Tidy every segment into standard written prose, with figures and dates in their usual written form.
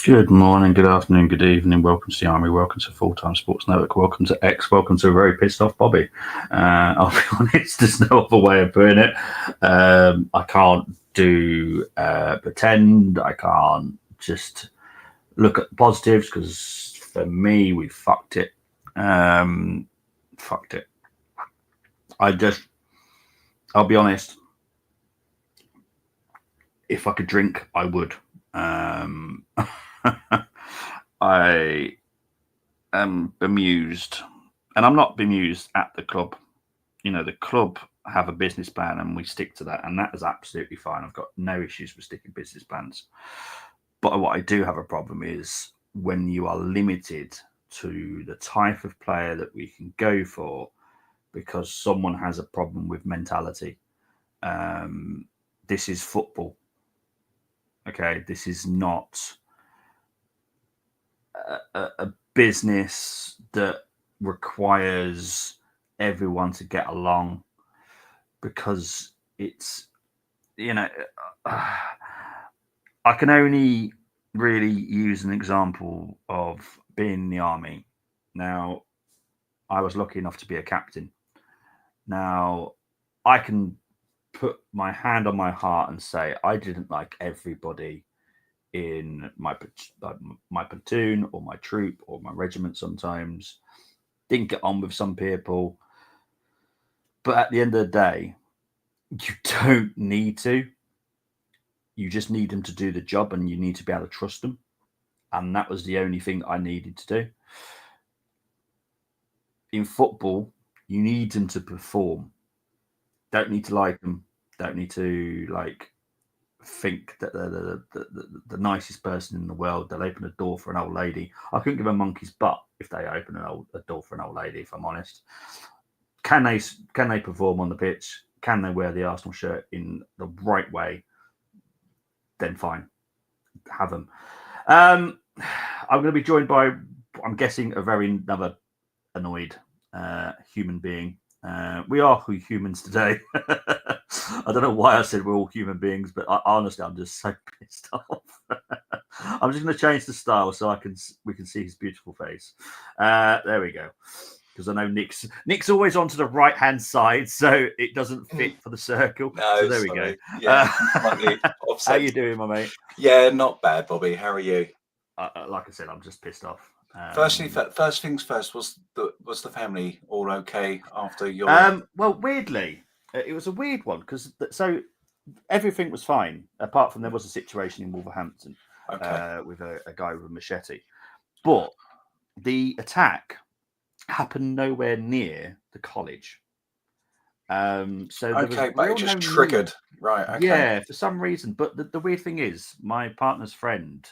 Good morning, good afternoon, good evening. Welcome to the Army. Welcome to Full Time Sports Network. Welcome to X. Welcome to a very pissed off Bobby. I'll be honest, there's no other way of putting it. I can't do pretend. I can't just look at the positives because for me, we fucked it. Fucked it. I just, I'll be honest. If I could drink, I would. I am bemused, and I'm not bemused at the club. The club have a business plan and we stick to that, and that is absolutely fine. I've got no issues with sticking business plans. But what I do have a problem is when you are limited to the type of player that we can go for because someone has a problem with mentality. This is football. Okay, this is not a business that requires everyone to get along because it's I can only really use an example of being in the army. Now, I was lucky enough to be a captain. Now, I can put my hand on my heart and say I didn't like everybody in my platoon or my troop or my regiment sometimes. Didn't get on with some people. But at the end of the day, you don't need to. You just need them to do the job and you need to be able to trust them. And that was the only thing I needed to do. In football, you need them to perform. Don't need to like them. Don't need to think that they're the nicest person in the world. They'll open a door for an old lady. I couldn't give a monkey's butt if they open a door for an old lady, if I'm honest. Can they perform on the pitch? Can they wear the Arsenal shirt in the right way? Then fine, have them. I'm going to be joined by, I'm guessing, another annoyed human being. We are humans today. I don't know why I said we're all human beings, but honestly, I'm just so pissed off. I'm just going to change the style so we can see his beautiful face. There we go. Because I know Nick's always onto the right hand side, so it doesn't fit for the circle. No, so there we go. Yeah, how you doing, my mate? Yeah, not bad, Bobby. How are you? Like I said, I'm just pissed off. First things first. Was the family all okay after your? Well, weirdly, it was a weird one because everything was fine apart from there was a situation in Wolverhampton with a guy with a machete, but the attack happened nowhere near the college. But it just triggered, right? Okay. Yeah, for some reason. But the weird thing is, my partner's friend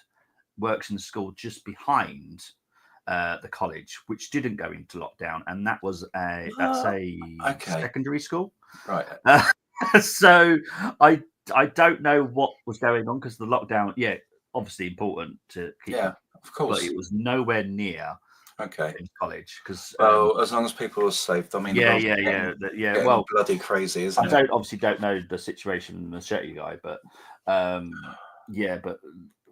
works in the school just behind the college, which didn't go into lockdown, and that was a secondary school, right? So I don't know what was going on because the lockdown, obviously important to keep. Yeah, of course, but it was nowhere near. Okay. In college, because as long as people are safe, I mean, yeah. Well, bloody crazy, isn't it? I obviously don't know the situation in the machete guy, but but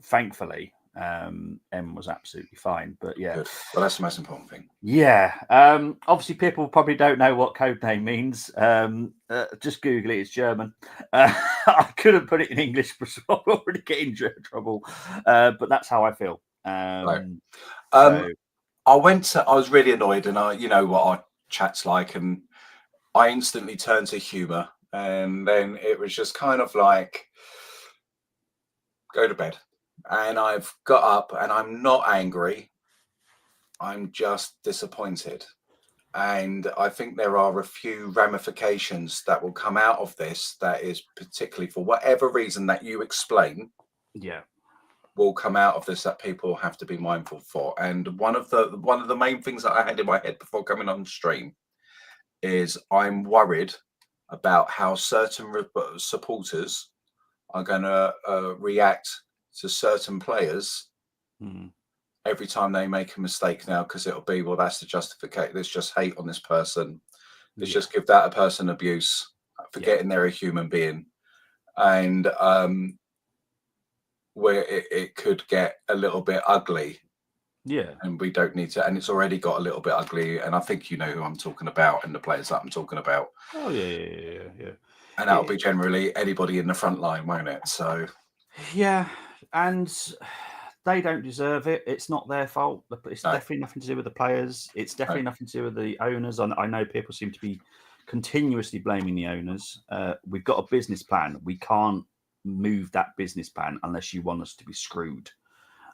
thankfully, M was absolutely fine. But yeah, good. Well, that's the most important thing. Yeah. Obviously, people probably don't know what codename means. Just Google it. It's German. I couldn't put it in English, because I'm already getting trouble. But that's how I feel. Right. I was really annoyed, and you know what our chat's like, and I instantly turned to humour, and then it was just kind of like, go to bed. And I've got up, and I'm not angry. I'm just disappointed. And I think there are a few ramifications that will come out of this that is particularly for whatever reason that you explain. Yeah. Will come out of this that people have to be mindful for. And one of the main things that I had in my head before coming on stream is I'm worried about how certain supporters are going to react to certain players every time they make a mistake now, because it'll be, well, that's the justification. Let's just hate on this person. Let's just give that a person abuse, forgetting they're a human being. And where it could get a little bit ugly, Yeah. and we don't need to. And it's already got a little bit ugly. And I think you know who I'm talking about and the players that I'm talking about. Oh yeah. And that'll be generally anybody in the front line, won't it? So Yeah, and they don't deserve it. It's not their fault. It's No. definitely nothing to do with the players. It's definitely nothing to do with the owners. I know people seem to be continuously blaming the owners. We've got a business plan. We can't move that business plan unless you want us to be screwed.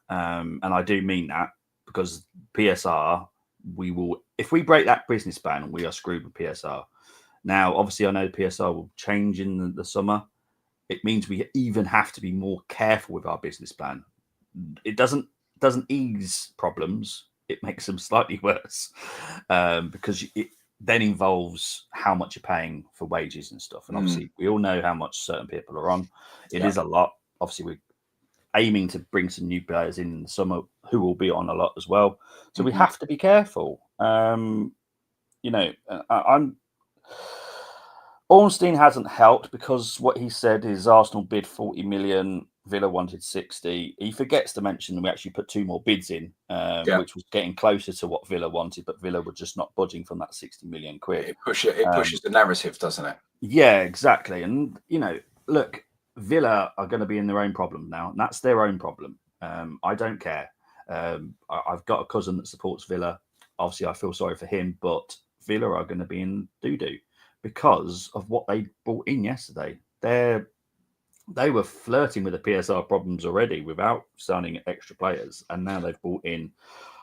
And I do mean that, because PSR, we will, if we break that business plan, we are screwed with PSR. Now, obviously, I know PSR will change in the summer. It means we even have to be more careful with our business plan. It doesn't ease problems. It makes them slightly worse, because it then involves how much you're paying for wages and stuff. And obviously, we all know how much certain people are on. It is a lot. Obviously, we're aiming to bring some new players in the summer who will be on a lot as well. So we have to be careful. Ornstein hasn't helped, because what he said is Arsenal bid 40 million, Villa wanted 60. He forgets to mention that we actually put 2 more bids in, which was getting closer to what Villa wanted, but Villa were just not budging from that 60 million quid. It pushes the narrative, doesn't it? Yeah, exactly. And, look, Villa are going to be in their own problem now, and that's their own problem. I don't care. I've got a cousin that supports Villa. Obviously, I feel sorry for him, but Villa are going to be in doo-doo because of what they brought in yesterday. They were flirting with the PSR problems already without signing extra players, and now they've brought in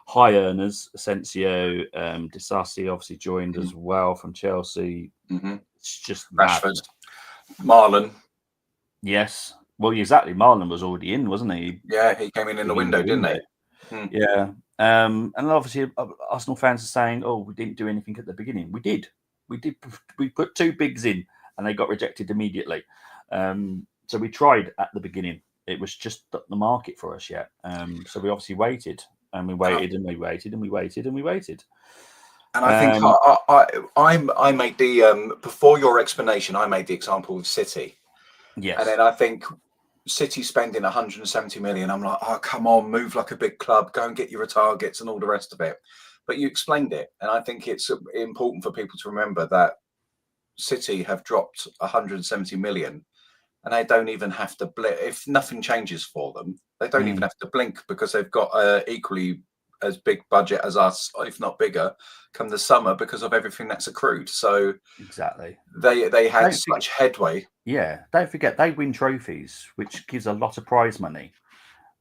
high earners. Asensio, Disasi obviously joined as well from Chelsea. It's just Rashford, Marlon. Yes, well, exactly. Marlon was already in, wasn't he? Yeah, he came in the window, didn't he? Yeah. And obviously, Arsenal fans are saying, "Oh, we didn't do anything at the beginning." We did. We put 2 bigs in, and they got rejected immediately. So we tried at the beginning. It was just not the market for us yet. So we obviously waited, and we waited, and we waited, and we waited, and we waited. And I think I made the before your explanation, I made the example of City. Yes. And then I think City spending 170 million. I'm like, oh, come on, move like a big club, go and get your targets and all the rest of it. But you explained it. And I think it's important for people to remember that City have dropped 170 million, and they don't even have to blink. If nothing changes for them, they don't even have to blink, because they've got equally as big budget as us, if not bigger, come the summer, because of everything that's accrued. So exactly, they had such headway. Yeah, don't forget, they win trophies, which gives a lot of prize money.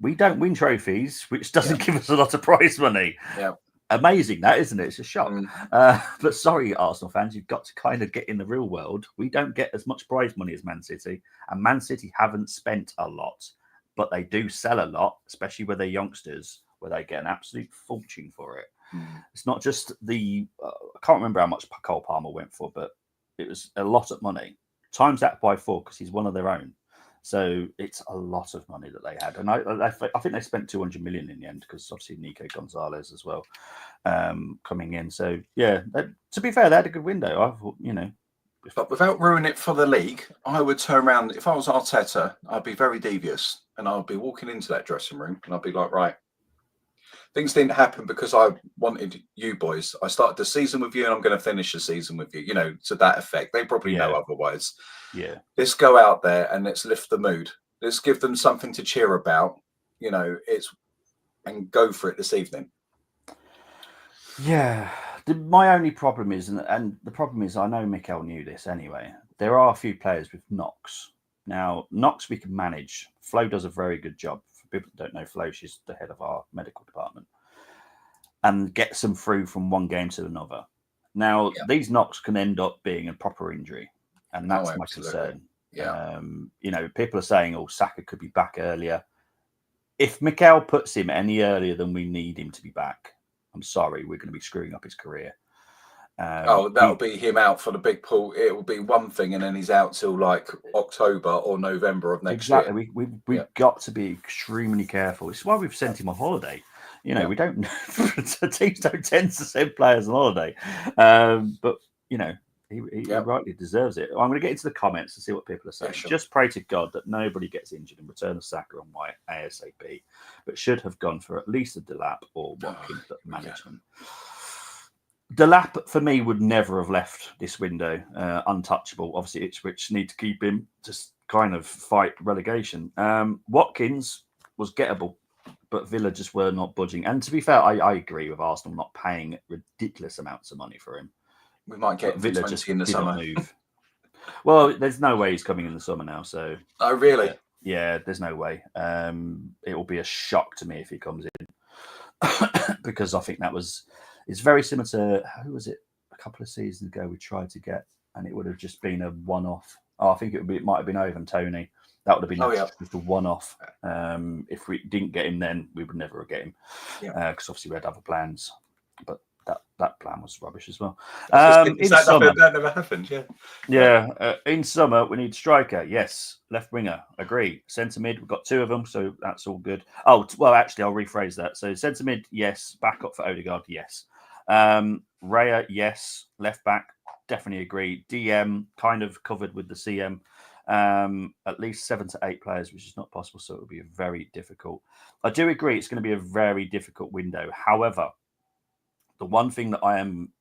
We don't win trophies, which doesn't give us a lot of prize money. Yeah. Amazing, that, isn't it? It's a shock. But sorry, Arsenal fans, you've got to kind of get in the real world. We don't get as much prize money as Man City, and Man City haven't spent a lot, but they do sell a lot, especially with their youngsters, where they get an absolute fortune for it. It's not just I can't remember how much Cole Palmer went for, but it was a lot of money. Times that by 4, because he's one of their own. So it's a lot of money that they had. And I think they spent 200 million in the end, because obviously Nico Gonzalez as well coming in. So, yeah, to be fair, they had a good window. I thought, But without ruining it for the league, I would turn around. If I was Arteta, I'd be very devious, and I'd be walking into that dressing room and I'd be like, right, things didn't happen because I wanted you boys. I started the season with you, and I'm going to finish the season with you, to that effect. They probably know otherwise. Yeah. Let's go out there and let's lift the mood. Let's give them something to cheer about, and go for it this evening. Yeah. My only problem is, and the problem is, I know Mikel knew this anyway, there are a few players with knocks. Now, knocks we can manage. Flo does a very good job. For people that don't know Flo, she's the head of our medical department, and gets them through from one game to another. Now, these knocks can end up being a proper injury, and that's my concern. Yeah. People are saying, oh, Saka could be back earlier. If Mikel puts him any earlier than we need him to be back, I'm sorry, we're going to be screwing up his career. That'll be him out for the big pool. It will be one thing, and then he's out till like October or November of next year. Exactly. We've got to be extremely careful. It's why we've sent him on holiday. We don't. Teams don't tend to send players on holiday, but He Yep. rightly deserves it. I'm going to get into the comments to see what people are saying. Yeah, sure. Just pray to God that nobody gets injured and return the Saka and White ASAP, but should have gone for at least a Delap or Watkins at management. Delap, for me, would never have left this window untouchable. Obviously, Ipswich need to keep him to kind of fight relegation. Watkins was gettable, but Villa just were not budging. And to be fair, I agree with Arsenal not paying ridiculous amounts of money for him. We might get Villa 20 just in the summer. move. Well, there's no way he's coming in the summer now. So, Oh, really? yeah, there's no way. It will be a shock to me if he comes in because I think it's very similar to who was it a couple of seasons ago we tried to get, and it would have just been a one-off. I think it might have been Ivan Toney. That would have been just a one-off. If we didn't get him, then we would never get him because obviously we had other plans. But that plan was rubbish as well. In summer, that never happened. in summer we need striker. Yes, left winger. Agree. Centre mid. We've got 2 of them, so that's all good. Oh well, actually, I'll rephrase that. So centre mid, yes. Backup for Odegaard, yes. Raya, yes. Left back, definitely agree. DM kind of covered with the CM. At least 7 to 8 players, which is not possible, so it will be very difficult. I do agree it's going to be a very difficult window. However, the one thing that I am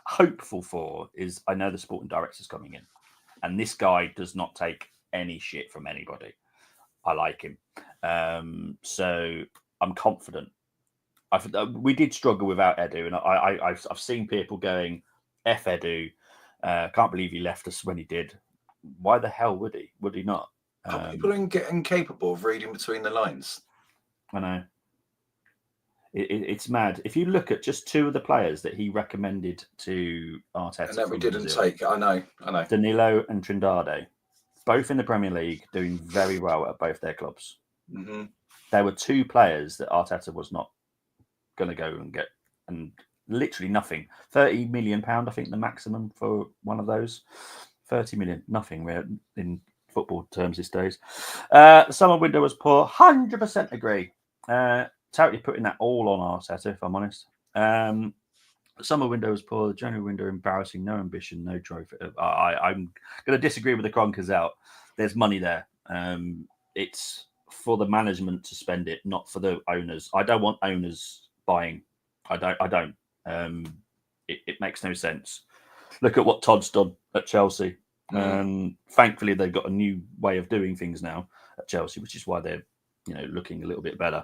hopeful for is I know the sporting director's coming in, and this guy does not take any shit from anybody. I like him, so I'm confident. We did struggle without Edu, and I've seen people going, "F Edu, can't believe he left us when he did." Why the hell would he? Would he not? Are people incapable of reading between the lines? I know. It's mad. If you look at just 2 of the players that he recommended to Arteta, and that we didn't take. I know. Danilo and Trindade, both in the Premier League, doing very well at both their clubs. Mm-hmm. There were 2 players that Arteta was not going to go and get, and literally nothing. £30 million, I think, the maximum for one of those. 30 million, nothing in football terms these days. The summer window was poor. 100% agree. Totally putting that all on Arteta, if I'm honest. The summer window was poor. The January window embarrassing. No ambition, no trophy. I'm going to disagree with the Kronkers out. There's money there. It's for the management to spend it, not for the owners. I don't want owners buying. I don't. It makes no sense. Look at what Todd's done at Chelsea. Thankfully, they've got a new way of doing things now at Chelsea, which is why they're looking a little bit better.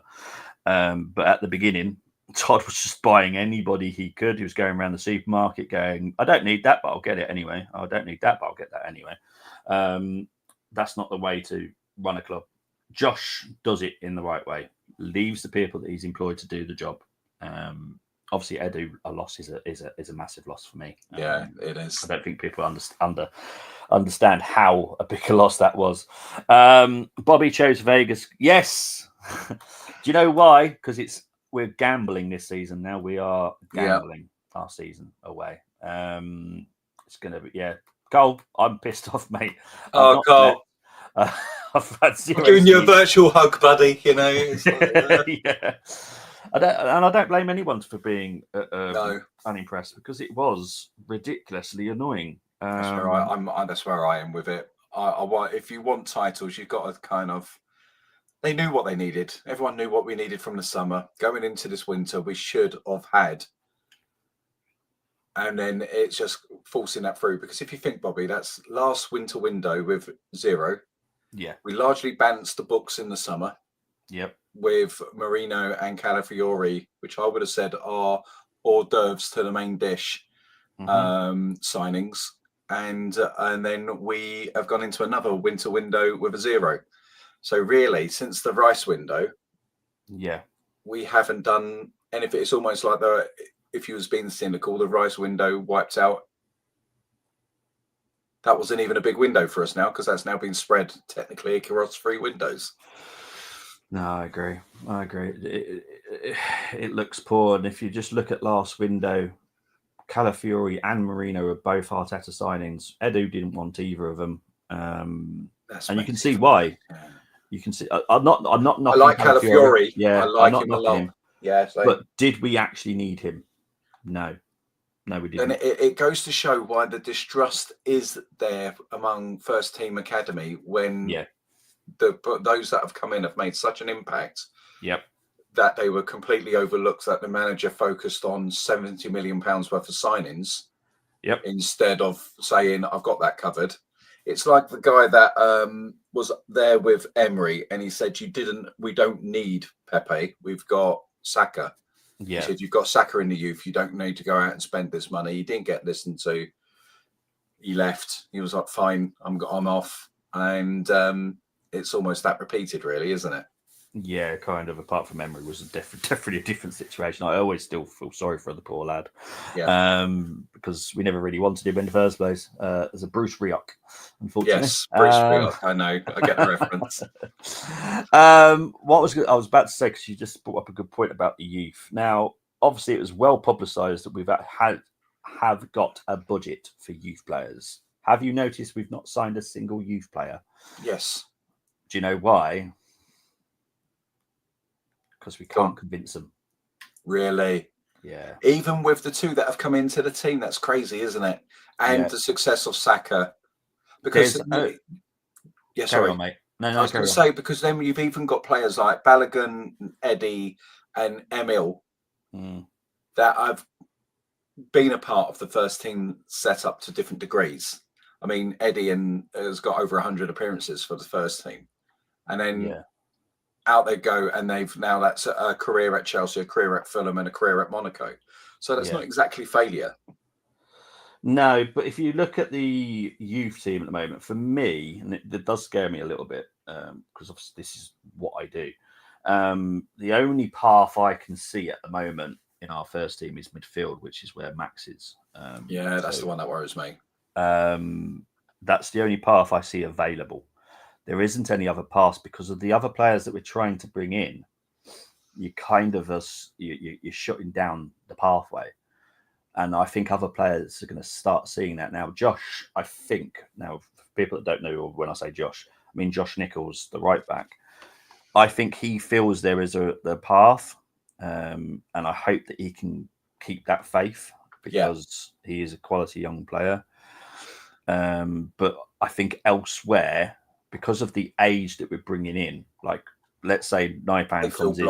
But at the beginning, Todd was just buying anybody he could. He was going around the supermarket going, I don't need that, but I'll get it anyway. I don't need that, but I'll get that anyway. That's not the way to run a club. Josh does it in the right way. Leaves the people that he's employed to do the job. Obviously, Edu, a loss is a massive loss for me. Yeah, it is. I don't think people understand how a big a loss that was. Bobby chose Vegas. Yes. Do you know why? Because we're gambling this season now. We are gambling our season away. It's going to be Cole, I'm pissed off, mate. Oh, Cole. I've had I'm giving you a virtual hug, buddy. It's yeah. I don't blame anyone for being unimpressed because it was ridiculously annoying. That's where I am with it. I want, if you want titles, you've got to kind of. They knew what they needed. Everyone knew what we needed from the summer. Going into this winter, we should have had. And then it's just forcing that through. Because if you think, Bobby, that's last winter window with 0. Yeah. We largely balanced the books in the summer. Yep. With Marino and Calafiori, which I would have said are hors d'oeuvres to the main dish signings. And then we have gone into another winter window with a 0. So really, since the Rice window, we haven't done anything. It's almost like if you was being cynical, the Rice window wiped out. That wasn't even a big window for us now because that's now been spread technically across 3 windows. No, I agree. It looks poor, and if you just look at last window, Calafiori and Marino are both Arteta signings. Edu didn't want either of them, and you can see why. Yeah. You can see. I'm not. I like Calafiori. Yeah, I like him a lot. Yeah, but did we actually need him? No. No, we And didn't. it goes to show why the distrust is there among first team academy when Yeah. those that have come in have made such an impact Yep. that they were completely overlooked, that the manager focused on £70 million worth of signings Yep. instead of saying, I've got that covered. It's like the guy that was there with Emery and he said, we don't need Pepe. We've got Saka. He Yeah. said, you've got Saka in the youth. You don't need to go out and spend this money. He didn't get listened to. He left. He was like, fine, I'm off. And it's almost that repeated, really, isn't it? Yeah, kind of. Apart from Emery, was definitely a different situation. I always still feel sorry for the poor lad, because we never really wanted him in the first place. As a Bruce Rioch, unfortunately. Yes, Bruce Rioch. I know. I get the reference. What I was about to say, because you just brought up a good point about the youth. Now, obviously, it was well publicised that we've have got a budget for youth players. Have you noticed we've not signed a single youth player? Yes. Do you know why? Because we can't convince them. Really? Yeah. Even with the two that have come into the team, that's crazy, isn't it? And the success of Saka. Because Carry on, mate. No, I was going to say, because then you've even got players like Balogun, Eddie, and Emil that have been a part of the first team setup to different degrees. I mean, Eddie has got over 100 appearances for the first team. And then out they go, and that's a career at Chelsea, a career at Fulham, and a career at Monaco. So that's not exactly failure. No, but if you look at the youth team at the moment, for me, and it does scare me a little bit, because obviously this is what I do. The only path I can see at the moment in our first team is midfield, which is where Max is. That's the one that worries me. That's the only path I see available. There isn't any other path because of the other players that we're trying to bring in. You kind of you're shutting down the pathway, and I think other players are going to start seeing that now. Josh, I think now, for people that don't know, when I say Josh, I mean Josh Nichols, the right back. I think he feels there is the path, and I hope that he can keep that faith because he is a quality young player. But I think elsewhere, because of the age that we're bringing in, like let's say Naipan comes in,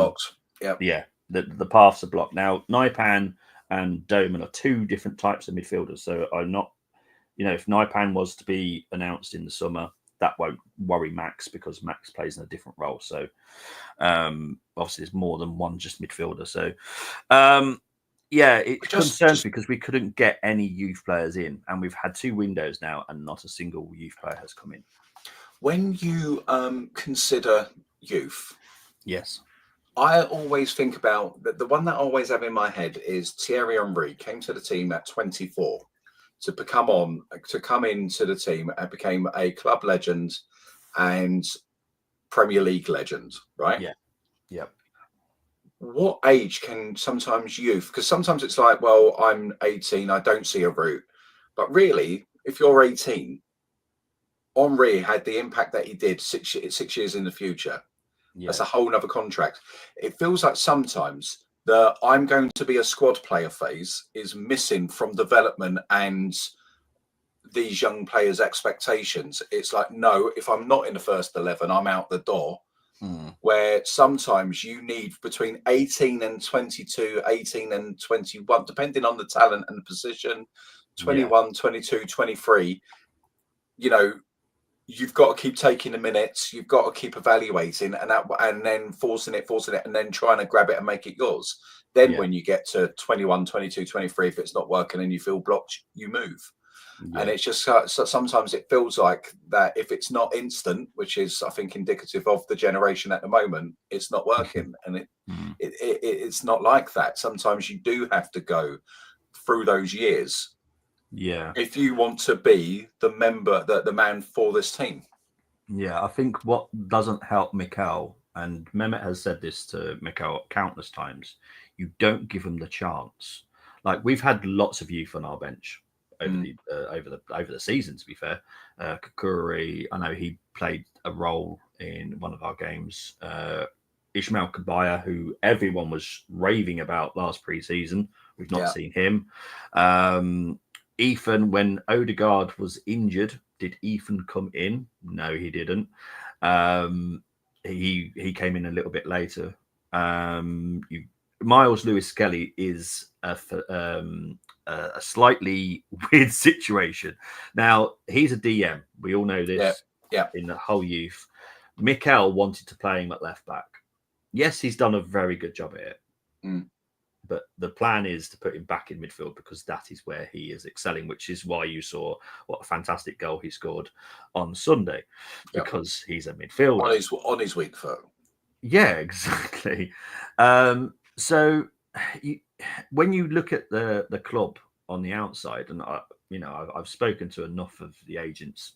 the paths are blocked. Now Naipan and Doman are two different types of midfielders, so I'm not, if Naipan was to be announced in the summer, that won't worry Max because Max plays in a different role. So obviously there's more than one just midfielder. So it concerns me because we couldn't get any youth players in, and we've had 2 windows now, and not a single youth player has come in. When you consider youth, yes, I always think about the one that I always have in my head is Thierry Henry came to the team at 24 to come into the team and became a club legend and Premier League legend, right? Yeah. Yep. What age can sometimes youth, because sometimes it's like, well, I'm 18, I don't see a route. But really, if you're 18, Henry had the impact that he did 6 years in the future. Yeah. That's a whole nother contract. It feels like sometimes the I'm going to be a squad player phase is missing from development and these young players' expectations. It's like, no, if I'm not in the first 11, I'm out the door. Where sometimes you need between 18 and 22, 18 and 21, depending on the talent and the position, 21, 22, 23, you've got to keep taking the minutes, you've got to keep evaluating and then forcing it, and then trying to grab it and make it yours. Then when you get to 21, 22, 23, if it's not working and you feel blocked, you move. And it's just sometimes it feels like that if it's not instant, which is I think indicative of the generation at the moment, it's not working. And it's not like that. Sometimes you do have to go through those years. Yeah. If you want to be the man for this team. Yeah, I think what doesn't help Mikel, and Mehmet has said this to Mikel countless times, you don't give them the chance. Like we've had lots of youth on our bench over the season. To be fair, Kakuri, I know he played a role in one of our games. Ishmael Kabaya, who everyone was raving about last pre-season. We've not seen him. Ethan, when Odegaard was injured, did Ethan come in? No, he didn't. He came in a little bit later. Miles Lewis-Skelly is a slightly weird situation. Now, he's a DM. We all know this in the whole youth. Mikel wanted to play him at left back. Yes, he's done a very good job at it. But the plan is to put him back in midfield because that is where he is excelling, which is why you saw what a fantastic goal he scored on Sunday, because he's a midfielder. On his weak foot. Yeah, exactly. So when you look at the club on the outside, and I've spoken to enough of the agents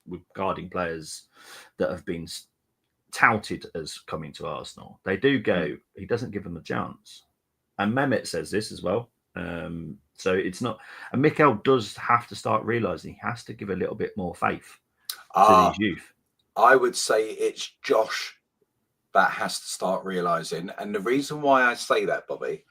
regarding players that have been touted as coming to Arsenal. They do go, he doesn't give them a chance. And Mehmet says this as well. So it's not, and Mikel does have to start realizing he has to give a little bit more faith to these youth. I would say it's Josh that has to start realizing. And the reason why I say that, Bobby,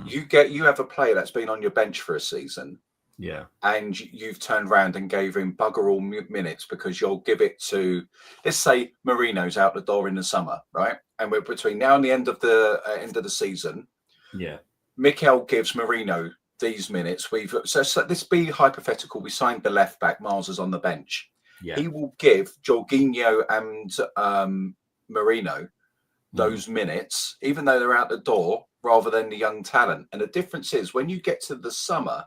you have a player that's been on your bench for a season. Yeah. And you've turned around and gave him bugger all minutes because you'll give it to, let's say Marino's out the door in the summer, right? And we're between now and the end of the season. Yeah. Mikel gives Marino these minutes. So let's be hypothetical. We signed the left back. Miles is on the bench. Yeah. He will give Jorginho and Marino those minutes, even though they're out the door, rather than the young talent. And the difference is when you get to the summer,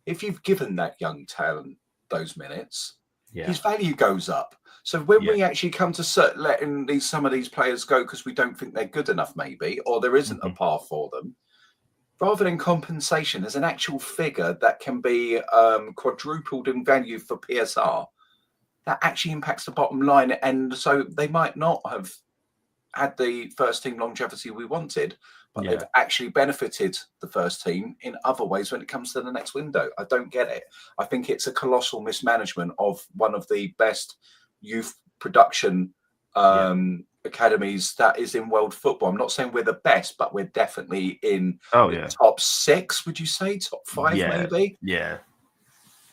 if you've given that young talent those minutes, his value goes up. So when we actually come to letting some of these players go because we don't think they're good enough, maybe, or there isn't a path for them, rather than compensation, there's an actual figure that can be quadrupled in value for PSR that actually impacts the bottom line. And so they might not have had the first team longevity we wanted, but they've actually benefited the first team in other ways when it comes to the next window. I don't get it. I think it's a colossal mismanagement of one of the best youth production academies that is in world football. I'm not saying we're the best, but we're definitely in the top 6, would you say? Top 5, maybe? Yeah,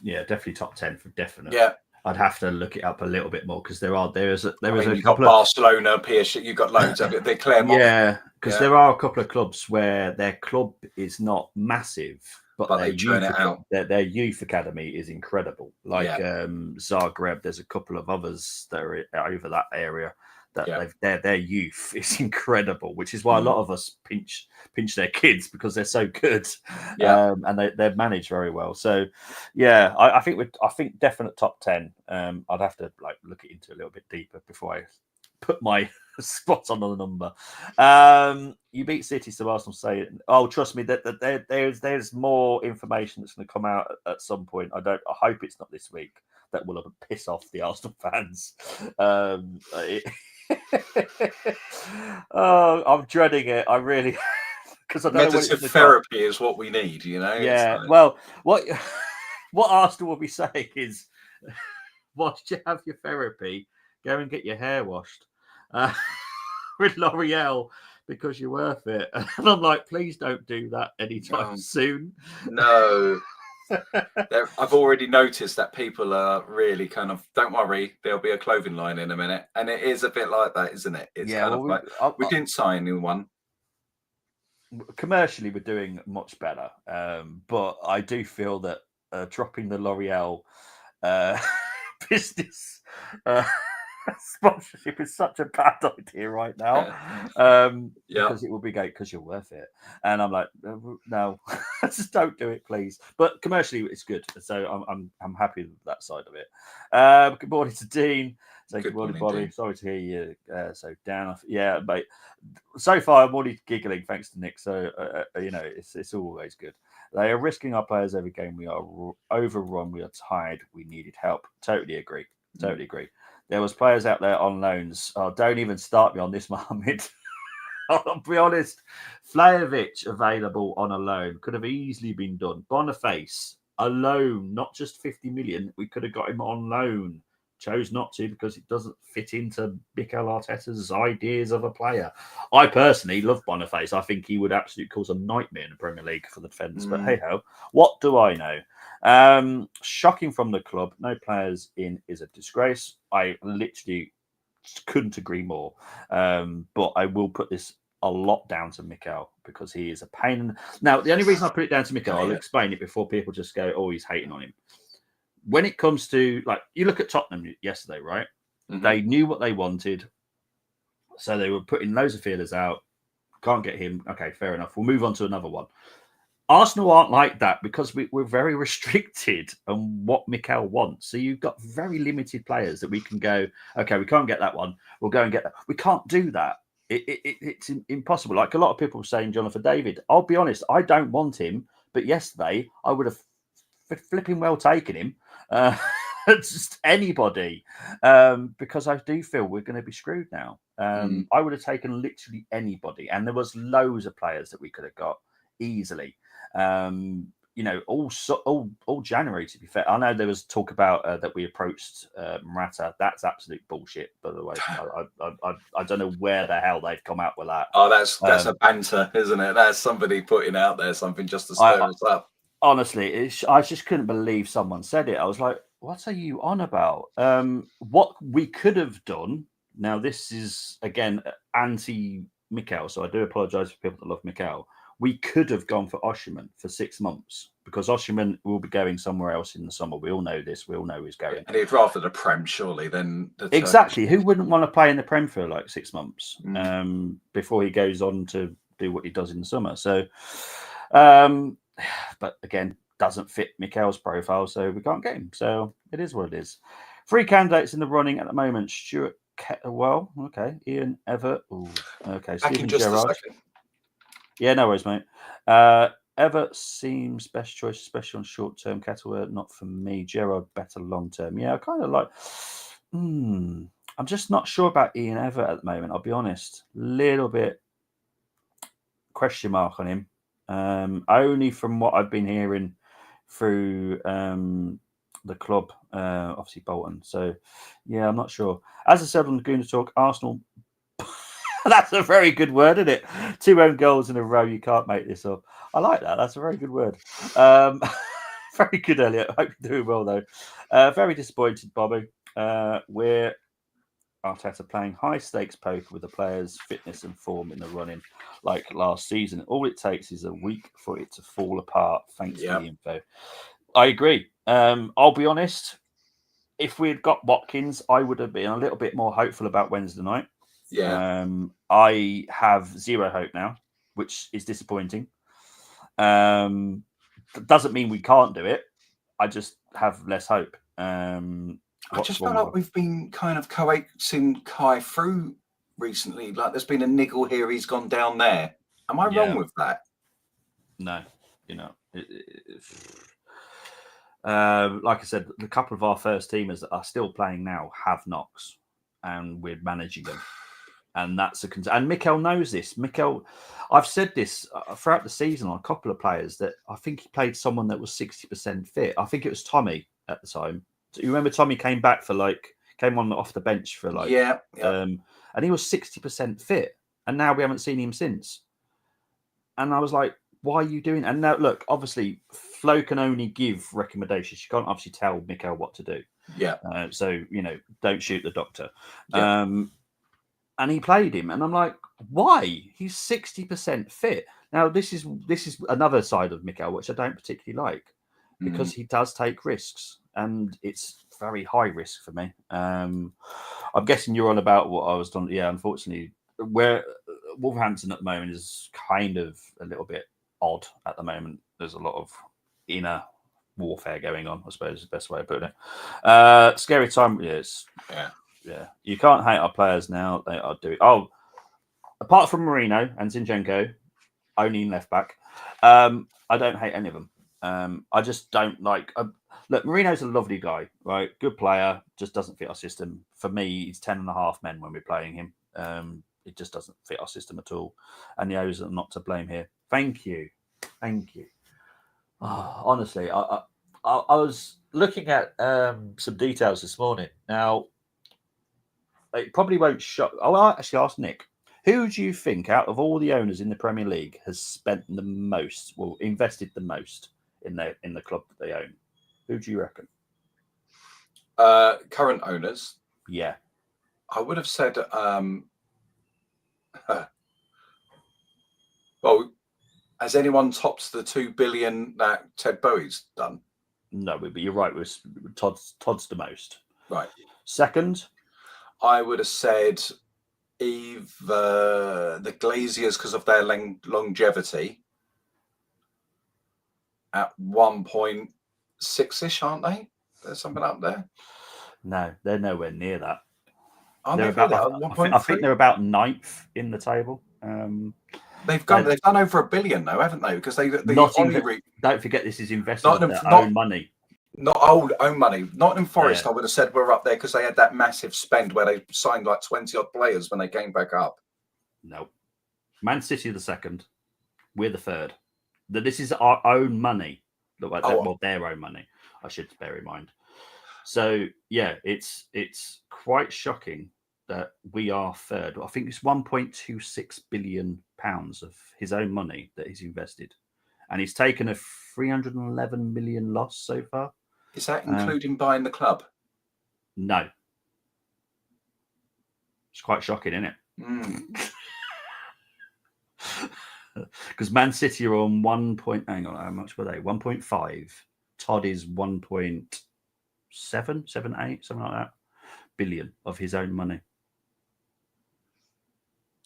definitely top 10 for definite. Yeah. I'd have to look it up a little bit more because there is a you've couple got Barcelona, PSG, you've got loads of it. They're Claremont. Yeah, because there are a couple of clubs where their club is not massive, but they churn it out. Their youth academy is incredible. Like Zagreb, there's a couple of others that are over that area that their youth is incredible, which is why a lot of us pinch their kids because they're so good, and they're managed very well. So, I think definite top 10. I'd have to look it into a little bit deeper before I put my spot on the number. You beat City, so Arsenal say it. Oh, trust me, that there's more information that's going to come out at some point. I hope it's not this week. That will piss off the Arsenal fans. I'm dreading it. I really, because I don't meditative therapy is what we need, Yeah. Well, what Arsenal will be saying is, once you have your therapy, go and get your hair washed with L'Oreal because you're worth it. And I'm like, please don't do that anytime soon. No. I've already noticed that people are really kind of, don't worry, there'll be a clothing line in a minute. And it is a bit like that, isn't it? It's we didn't sign new one. Commercially, we're doing much better. But I do feel that dropping the L'Oreal business sponsorship is such a bad idea right now. Because it will be great because you're worth it. And I'm like, no, just don't do it, please. But commercially, it's good. So I'm happy with that side of it. Good morning to Dean. So good morning, Bobby. Dean. Sorry to hear you so down. Yeah, mate. So far, I'm only giggling thanks to Nick. So it's always good. They are risking our players every game. We are overrun. We are tired. We needed help. Totally agree. Totally agree. There was players out there on loans. Oh, don't even start me on this, Mohammed. I'll be honest. Vlahovic available on a loan could have easily been done. Boniface, a loan, not just 50 million. We could have got him on loan. chose not to because it doesn't fit into Mikel Arteta's ideas of a player. I personally love Boniface. I think he would absolutely cause a nightmare in the Premier League for the defence. But hey ho, what do I know? Shocking from the club. No players in is a disgrace. I literally couldn't agree more. But I will put this a lot down to Mikel because he is a pain. Now, the only reason I put it down to Mikel, I'll explain it before people just go, oh, he's hating on him. When it comes to, like, you look at Tottenham yesterday, right? Mm-hmm. They knew what they wanted. So they were putting loads of feelers out. Can't get him. Okay, fair enough. We'll move on to another one. Arsenal aren't like that because we're very restricted on what Mikel wants. So you've got very limited players that we can go, okay, we can't get that one. We'll go and get that. We can't do that. It's impossible. Like a lot of people saying Jonathan David. I'll be honest, I don't want him. But yesterday, I would have flipping well taken him. Just anybody. Because I do feel we're going to be screwed now. I would have taken literally anybody. And there was loads of players that we could have got easily. All January, to be fair. I know there was talk about that we approached Morata. That's absolute bullshit, by the way. I don't know where the hell they've come out with that. Oh, that's a banter, isn't it? That's somebody putting out there something just to stir us up. Honestly, I just couldn't believe someone said it. I was like, what are you on about? What we could have done, now this is, again, anti-Mikel, so I do apologise for people that love Mikel. We could have gone for Osimhen for 6 months because Osimhen will be going somewhere else in the summer. We all know this. We all know he's going. And he'd rather the Prem, surely, than the exactly. Who wouldn't want to play in the Prem for like 6 months before he goes on to do what he does in the summer? So, but again, doesn't fit Mikel's profile, so we can't get him. So it is what it is. 3 candidates in the running at the moment. Stuart Kettlewell. Okay. Ian Evatt. Ooh, okay. Steven Gerrard. Yeah, no worries, mate. Evatt seems best choice, especially on short-term. Kettlewell, not for me. Gerrard, better long-term. Yeah, I kind of like... I'm just not sure about Ian Evatt at the moment, I'll be honest. Little bit question mark on him. Only from what I've been hearing through the club, obviously Bolton. So, yeah, I'm not sure. As I said on the Gooner Talk, Arsenal... That's a very good word, isn't it? 2 own goals in a row. You can't make this up. I like that. That's a very good word. Very good, Elliot. Hope you're doing well, though. Very disappointed, Bobby. We're Arteta playing high-stakes poker with the players' fitness and form in the running like last season. All it takes is a week for it to fall apart. Thanks for the info. I agree. I'll be honest. If we had got Watkins, I would have been a little bit more hopeful about Wednesday night. Yeah. I have zero hope now, which is disappointing. Doesn't mean we can't do it. I just have less hope. I just feel like we've been kind of coaxing Kai through recently. Like there's been a niggle here, he's gone down there. Am I wrong with that? No, like I said, the couple of our first teamers that are still playing now have knocks, and we're managing them. And that's a concern. And Mikel knows this. Mikel, I've said this throughout the season on a couple of players that I think he played someone that was 60% fit. I think it was Tommy at the time. So you remember Tommy came back came on off the bench for and he was 60% fit. And now we haven't seen him since. And I was like, why are you doing? And now, look, obviously, Flo can only give recommendations. She can't obviously tell Mikel what to do. Yeah. So, don't shoot the doctor. Yeah. And he played him, and I'm like, why? He's 60% fit. Now, this is another side of Mikel, which I don't particularly like, because he does take risks, and it's very high risk for me. I'm guessing you're on about what I was done. Yeah, unfortunately, where Wolverhampton at the moment is kind of a little bit odd at the moment. There's a lot of inner warfare going on, I suppose is the best way of putting it. Scary time, yes. Yeah, you can't hate our players now. They are doing. Oh, apart from Marino and Zinchenko, only in left back. I don't hate any of them. I just don't like. Look, Marino's a lovely guy, right? Good player, just doesn't fit our system. For me, he's 10.5 men when we're playing him. It just doesn't fit our system at all. And the O's are not to blame here. Thank you. Oh, honestly, I was looking at some details this morning. Now, it probably won't shock. Oh, I actually asked Nick, who do you think out of all the owners in the Premier League has spent the most, well, invested the most in the club that they own? Who do you reckon? Current owners. Yeah. I would have said, well, has anyone topped the 2 billion that Ted Bowie's done? No, but you're right. Todd's the most. Right. Second, I would have said either the Glaziers because of their longevity at 1.6-ish, aren't they? There's something up there. No, they're nowhere near that. They're about, I think they're about 9th in the table. They've done over $1 billion though, haven't they? Because don't forget this is invested in their own money. Not own money. Nottingham Forest, I would have said we're up there because they had that massive spend where they signed like 20 odd players when they came back up. No. Man City are the second. We're the third. This is our own money. Well, their own money, I should bear in mind. So yeah, it's quite shocking that we are third. I think it's 1.26 billion pounds of his own money that he's invested, and he's taken a 311 million loss so far. Is that including buying the club? No. It's quite shocking, isn't it? Because Man City are on 1 point. Hang on, how much were they? 1.5. Todd is 1.7, 7, 8, something like that billion of his own money.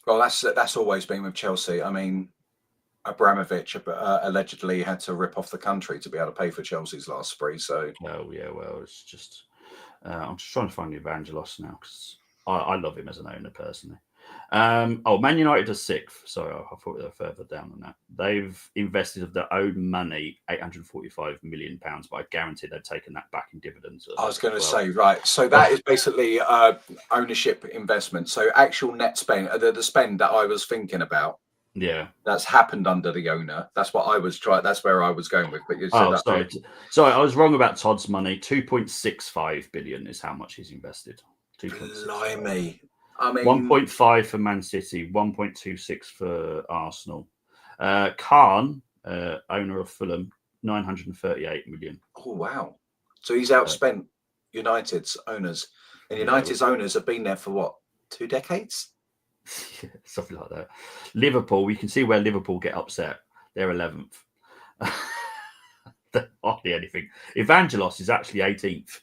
Well, that's always been with Chelsea. I mean, Abramovich allegedly had to rip off the country to be able to pay for Chelsea's last spree. So, oh yeah, well, it's just I'm just trying to find Evangelos now because I love him as an owner personally. Man United are 6th. Sorry, I thought they were further down than that. They've invested of their own money £845 million, but I guarantee they've taken that back in dividends. I was going to say, right. So that is basically ownership investment. So actual net spend, the spend that I was thinking about. Yeah, that's happened under the owner. That's what I was trying. That's where I was going with. But you said sorry, I was wrong about Todd's money. 2.65 billion is how much he's invested. Blimey. I mean, 1.5 for Man City, 1.26 for Arsenal. Khan, owner of Fulham, 938 million. Oh wow! So he's outspent United's owners, and United's owners have been there for what, 2 decades? Yeah, something like that. Liverpool, we can see where Liverpool get upset. They're 11th. Hardly anything. Evangelos is actually 18th.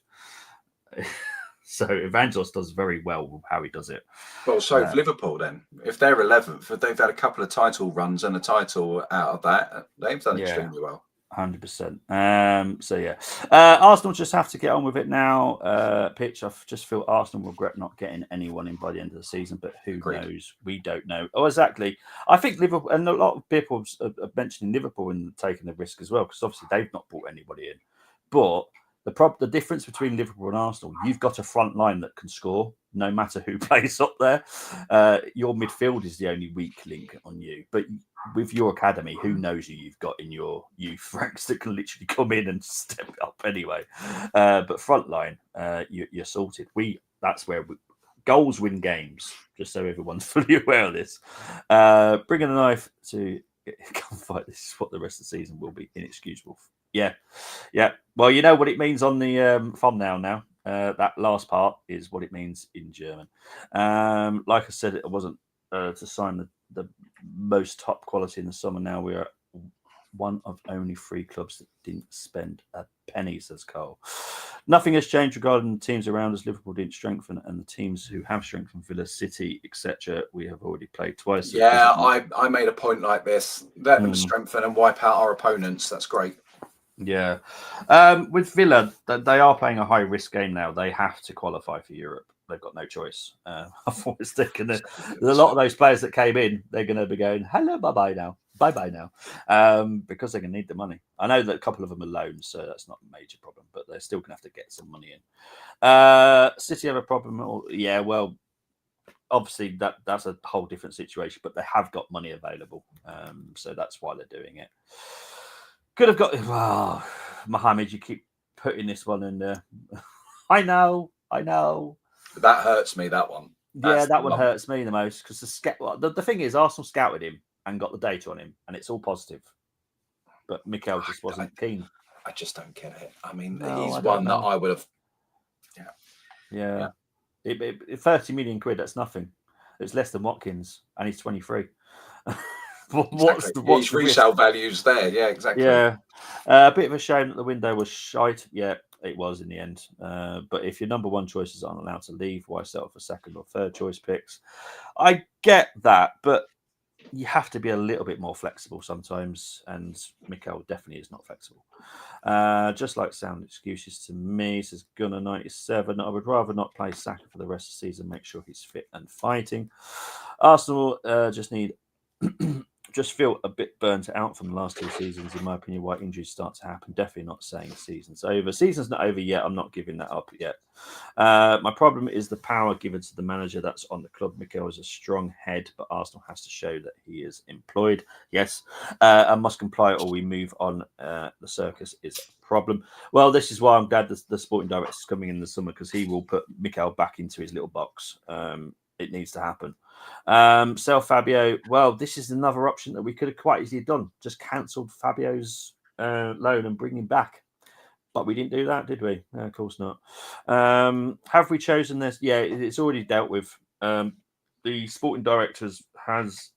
So Evangelos does very well with how he does it. Well, so if Liverpool then, if they're 11th, if they've had a couple of title runs and a title out of that, they've done extremely well. 100%. So yeah, Arsenal just have to get on with it now. Pitch, I just feel Arsenal will regret not getting anyone in by the end of the season, but who knows? We don't know. Oh, exactly. I think Liverpool, and a lot of people are mentioning Liverpool and taking the risk as well, because obviously they've not brought anybody in. But the difference between Liverpool and Arsenal, you've got a front line that can score no matter who plays up there. Your midfield is the only weak link on you, but with your academy, who knows who you've got in your youth ranks that can literally come in and step up anyway. But front line, you're sorted. That's where goals win games, just so everyone's fully aware of this. Bringing a knife to gunfight, this is what the rest of the season will be. Inexcusable. Yeah. Well, you know what it means on the thumbnail now. That last part is what it means in German. Like I said, it wasn't to sign the most top quality in the summer. Now we are one of only 3 clubs that didn't spend a penny, says Cole. Nothing has changed regarding the teams around us. Liverpool didn't strengthen, and the teams who have strengthened, Villa, City, etc., we have already played twice. Yeah, I made a point like this. Let them strengthen and wipe out our opponents. That's great. Yeah. With Villa, they are playing a high-risk game now. They have to qualify for Europe. They've got no choice. Otherwise, a lot of those players that came in, they're going to be going, hello, bye-bye now. Bye-bye now. Because they're going to need the money. I know that a couple of them are loans, so that's not a major problem, but they're still going to have to get some money in. City have a problem? Yeah, well, obviously that's a whole different situation, but they have got money available. So that's why they're doing it. Could have got Mohammed, you keep putting this one in there. I know. That hurts me, that one. Yeah, that one hurts me the most because the thing is, Arsenal scouted him and got the data on him, and it's all positive. But Mikel just wasn't keen. I just don't get it. I mean, No, he's I don't one that know. I would have. Yeah. 30 million quid, that's nothing. It's less than Watkins, and he's 23. What's his resale values there? Yeah, exactly. Yeah. A bit of a shame that the window was shite. Yeah, it was in the end. But if your number one choices aren't allowed to leave, why settle for second or third choice picks? I get that, but you have to be a little bit more flexible sometimes, and Mikel definitely is not flexible. Just like sound excuses to me, says Gunner 97. I would rather not play Saka for the rest of the season, make sure he's fit and fighting. Arsenal just feel a bit burnt out from the last 2 seasons, in my opinion, why injuries start to happen. Definitely not saying the season's over. Season's not over yet. I'm not giving that up yet. My problem is the power given to the manager that's on the club. Mikel is a strong head, but Arsenal has to show that he is employed. Yes, and must comply or we move on. The circus is a problem. Well, this is why I'm glad the sporting director is coming in the summer, because he will put Mikel back into his little box. It needs to happen. Sell Fabio. Well, this is another option that we could have quite easily done. Just cancelled Fabio's loan and bring him back. But we didn't do that, did we? No, of course not. Have we chosen this? Yeah, it's already dealt with. The sporting directors has,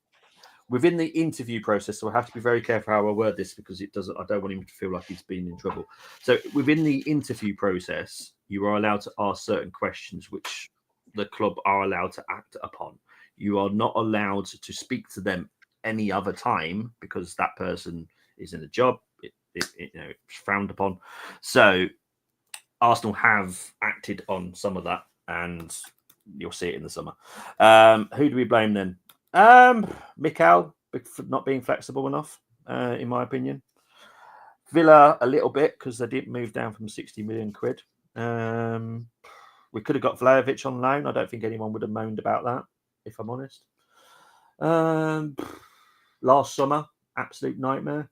within the interview process, so I have to be very careful how I word this, because it doesn't. I don't want him to feel like he's been in trouble. So within the interview process, you are allowed to ask certain questions which the club are allowed to act upon. You are not allowed to speak to them any other time, because that person is in a job. It's frowned upon. So Arsenal have acted on some of that, and you'll see it in the summer. Who do we blame then? Mikel for not being flexible enough, in my opinion. Villa a little bit, because they didn't move down from 60 million quid. We could have got Vlahovic on loan. I don't think anyone would have moaned about that, if I'm honest. Last summer, absolute nightmare.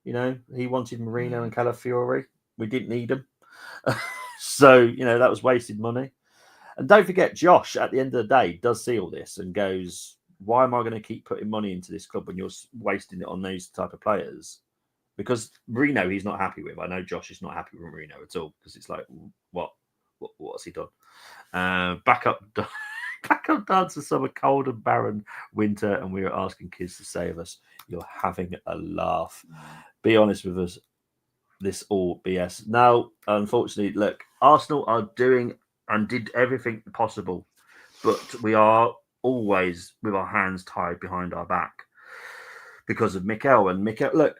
He wanted Marino and Calafiori. We didn't need them. So, that was wasted money. And don't forget, Josh, at the end of the day, does see all this and goes, why am I going to keep putting money into this club when you're wasting it on those type of players? Because Marino, he's not happy with. I know Josh is not happy with Marino at all, because it's like, what's he done? Backup dancer, summer, cold and barren winter, and we were asking kids to save us. You're having a laugh. Be honest with us. This all BS. Now, unfortunately, look, Arsenal are doing and did everything possible, but we are always with our hands tied behind our back because of Mikel. And Mikel, look,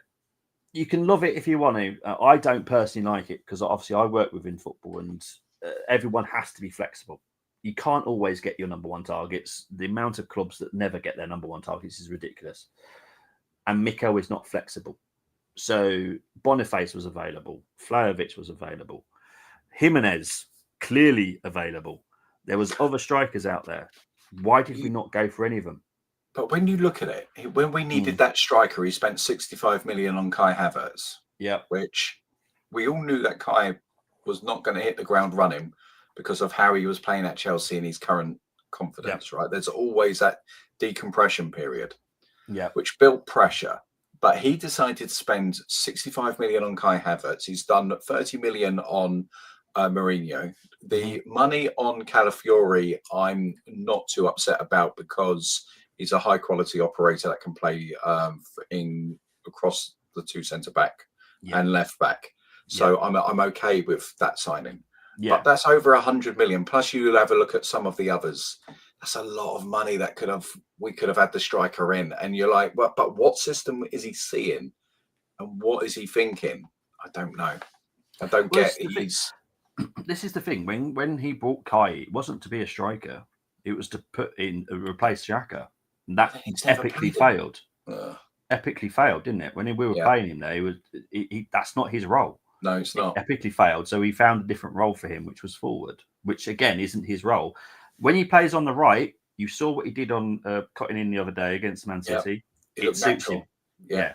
you can love it if you want to. I don't personally like it, because obviously I work within football, and everyone has to be flexible. You can't always get your number one targets. The amount of clubs that never get their number one targets is ridiculous. And Mikel is not flexible. So Boniface was available. Vlahovic was available. Jimenez, clearly available. There was other strikers out there. Why did we not go for any of them? But when you look at it, when we needed that striker, he spent 65 million on Kai Havertz. Yeah. Which we all knew that Kai was not going to hit the ground running because of how he was playing at Chelsea and his current confidence, right? There's always that decompression period, which built pressure. But he decided to spend 65 million on Kai Havertz. He's done 30 million on Mourinho. The money on Calafiori, I'm not too upset about, because he's a high quality operator that can play across the two centre back and left back. So I'm okay with that signing. Yeah. But that's over 100 million. Plus, you'll have a look at some of the others. That's a lot of money that we could have had the striker in. And you're like, well, but what system is he seeing? And what is he thinking? I don't know. I don't get it. This is the thing. When he brought Kai, it wasn't to be a striker. It was to replace Xhaka. And that epically failed. Epically failed, didn't it? When we were playing him there, that's not his role. No, it's not. It epically failed. So he found a different role for him, which was forward, which again isn't his role. When he plays on the right, you saw what he did on cutting in the other day against Man City. It suits him. Yeah.